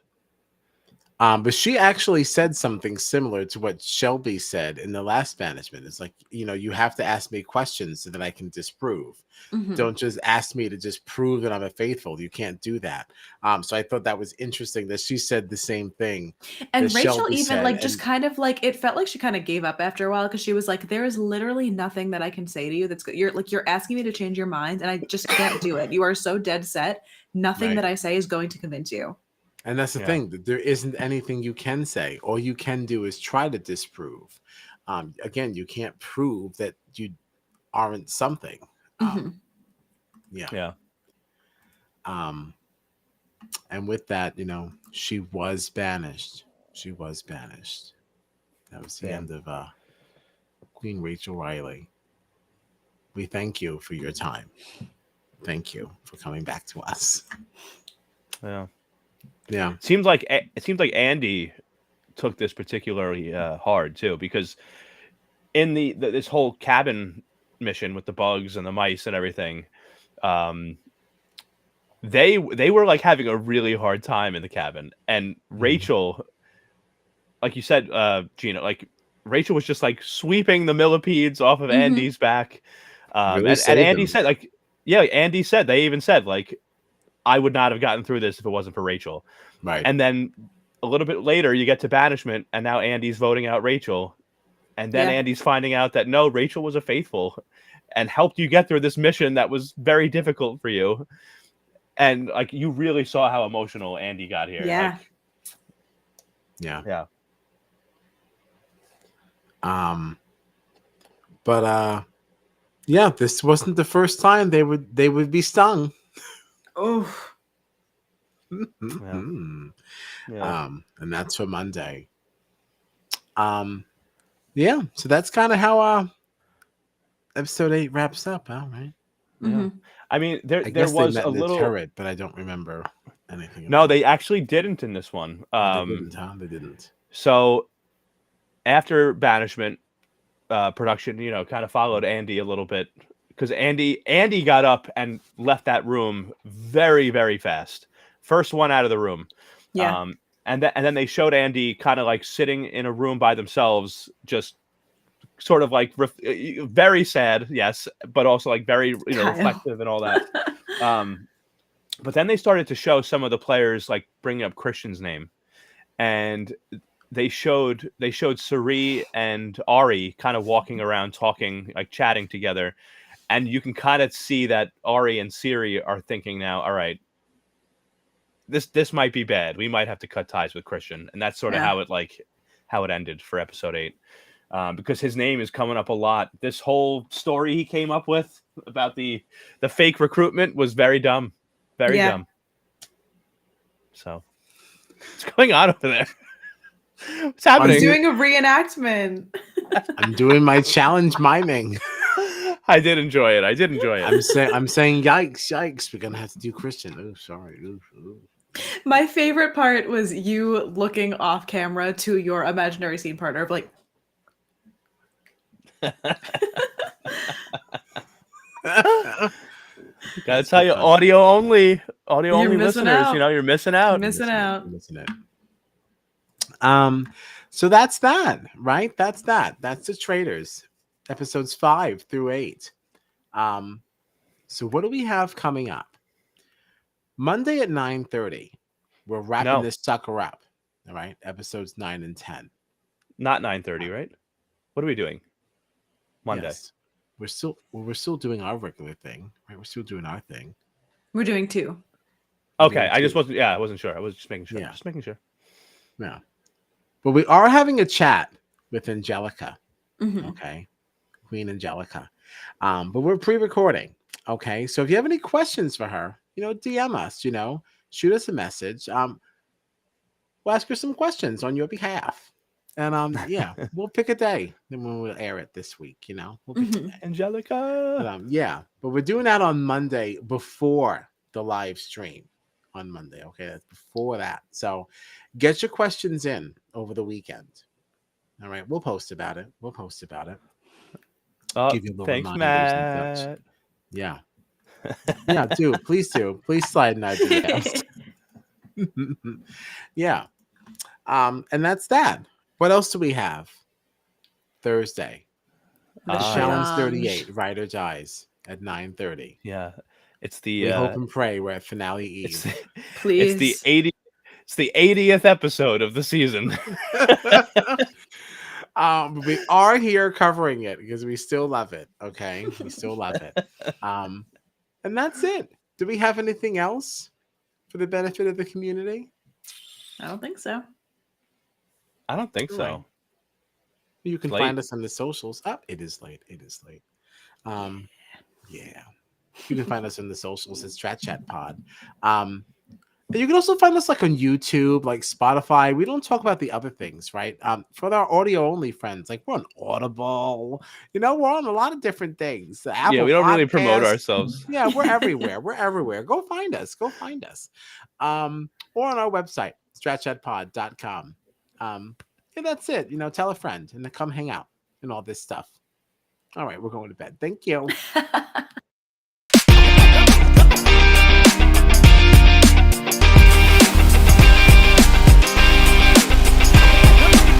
But she actually said something similar to what Shelby said in the last banishment. It's like, you know, you have to ask me questions so that I can disprove. Mm-hmm. Don't just ask me to just prove that I'm a faithful. You can't do that. So I thought that was interesting that she said the same thing. And Rachel even like just kind of like it felt like she kind of gave up after a while because she was like, there is literally nothing that I can say to you that's good. You're asking me to change your mind and I just can't do it. You are so dead set. Nothing that I say is going to convince you. And that's the thing, that there isn't anything you can say. All you can do is try to disprove. Again, you can't prove that you aren't something. Yeah. And with that, you know, she was banished. She was banished. That was the end of Queen Rachel Riley. We thank you for your time. Thank you for coming back to us. Yeah. Yeah. It seems like Andy took this particularly hard too, because in this whole cabin mission with the bugs and the mice and everything, they were like having a really hard time in the cabin, and Rachel, like you said, Gina, like Rachel was just like sweeping the millipedes off of Andy's back, Really and Andy said like, Andy said, they even said like, I would not have gotten through this if it wasn't for Rachel. Right. And then a little bit later, you get to banishment, and now Andy's voting out Rachel. And then Andy's finding out that, no, Rachel was a faithful and helped you get through this mission that was very difficult for you. And like you really saw how emotional Andy got here. Yeah. Like, Yeah. yeah. Um. But yeah, this wasn't the first time they would be stung. Oh. Yeah. um. Yeah. And that's for Monday. Yeah. So that's kind of how episode 8 wraps up. All right. Yeah. Mm-hmm. I mean, I there guess they was met a in the little. turret, but I don't remember anything No, about they it. actually didn't in this one. Oh, they didn't, huh? They didn't. So after banishment, production, kind of followed Andy a little bit because Andy got up and left that room very, very fast. First one out of the room. Yeah. Um, and then they showed Andy kind of like sitting in a room by themselves, just sort of like very sad, yes, but also like very Kyle. reflective and all that. Um, but then they started to show some of the players like bringing up Christian's name, and they showed Suri and Ari kind of walking around, talking, like chatting together, and you can kind of see that Ari and Siri are thinking now, all right, this might be bad. We might have to cut ties with Christian, and that's sort of Yeah. how it ended for episode 8. Because his name is coming up a lot. This whole story he came up with about the fake recruitment was very dumb, very Yeah. dumb. So, what's going on over there? What's He's happening? doing a reenactment. I'm doing my challenge miming. I did enjoy it. I'm saying yikes, yikes. We're gonna have to do Christian. Oh, sorry. Ooh. My favorite part was you looking off camera to your imaginary scene partner of like, Gotta tell you, audio only missing listeners. out. You're missing out. Missing out. I'm missing it. So that's that, right? That's the Traitors, episodes 5 through 8. So what do we have coming up? Monday at 9:30. We're wrapping this sucker up. All right, episodes 9 and 10. Not 9:30, right? What are we doing? Monday. Yes. We're still doing our regular thing, right? We're still doing our thing. We're doing 2. Okay, I wasn't sure. I was just making sure. Yeah. Just making sure. Yeah. But we are having a chat with Anjelica. Mm-hmm. Okay. Queen Anjelica. But we're pre-recording. Okay. So if you have any questions for her, DM us, shoot us a message. We'll ask her some questions on your behalf. And yeah, we'll pick a day. Then we'll air it this week, We'll pick a day. Anjelica. Yeah. But we're doing that on Monday before the live stream on Monday. Okay. That's before that. So get your questions in over the weekend. All right. We'll post about it. Oh, Give you a little thanks, reminders and such. Matt. Yeah. Yeah, do. Please do. Please slide in our DMs. Yeah. And that's that. What else do we have? Thursday. The Challenge challenge. 38, Ryder Dies at 9:30. Yeah. It's the We hope and pray we're at finale eve. Please. It's the 80th episode of the season. We are here covering it because we still love it. Okay. We still love it. And that's it. Do we have anything else for the benefit of the community? I don't think so. I don't think so. Right. You can find us on the socials. It is late. Yeah. You can find us on the socials at Strat Chat Pod. And you can also find us like on YouTube, like Spotify. We don't talk about the other things, right? For our audio only friends, like we're on Audible. We're on a lot of different things. Yeah, we don't really promote ourselves. Yeah, we're everywhere. Go find us. Or on our website, stratchatpod.com. Yeah, that's it. Tell a friend and then come hang out and all this stuff. All right, we're going to bed. Thank you.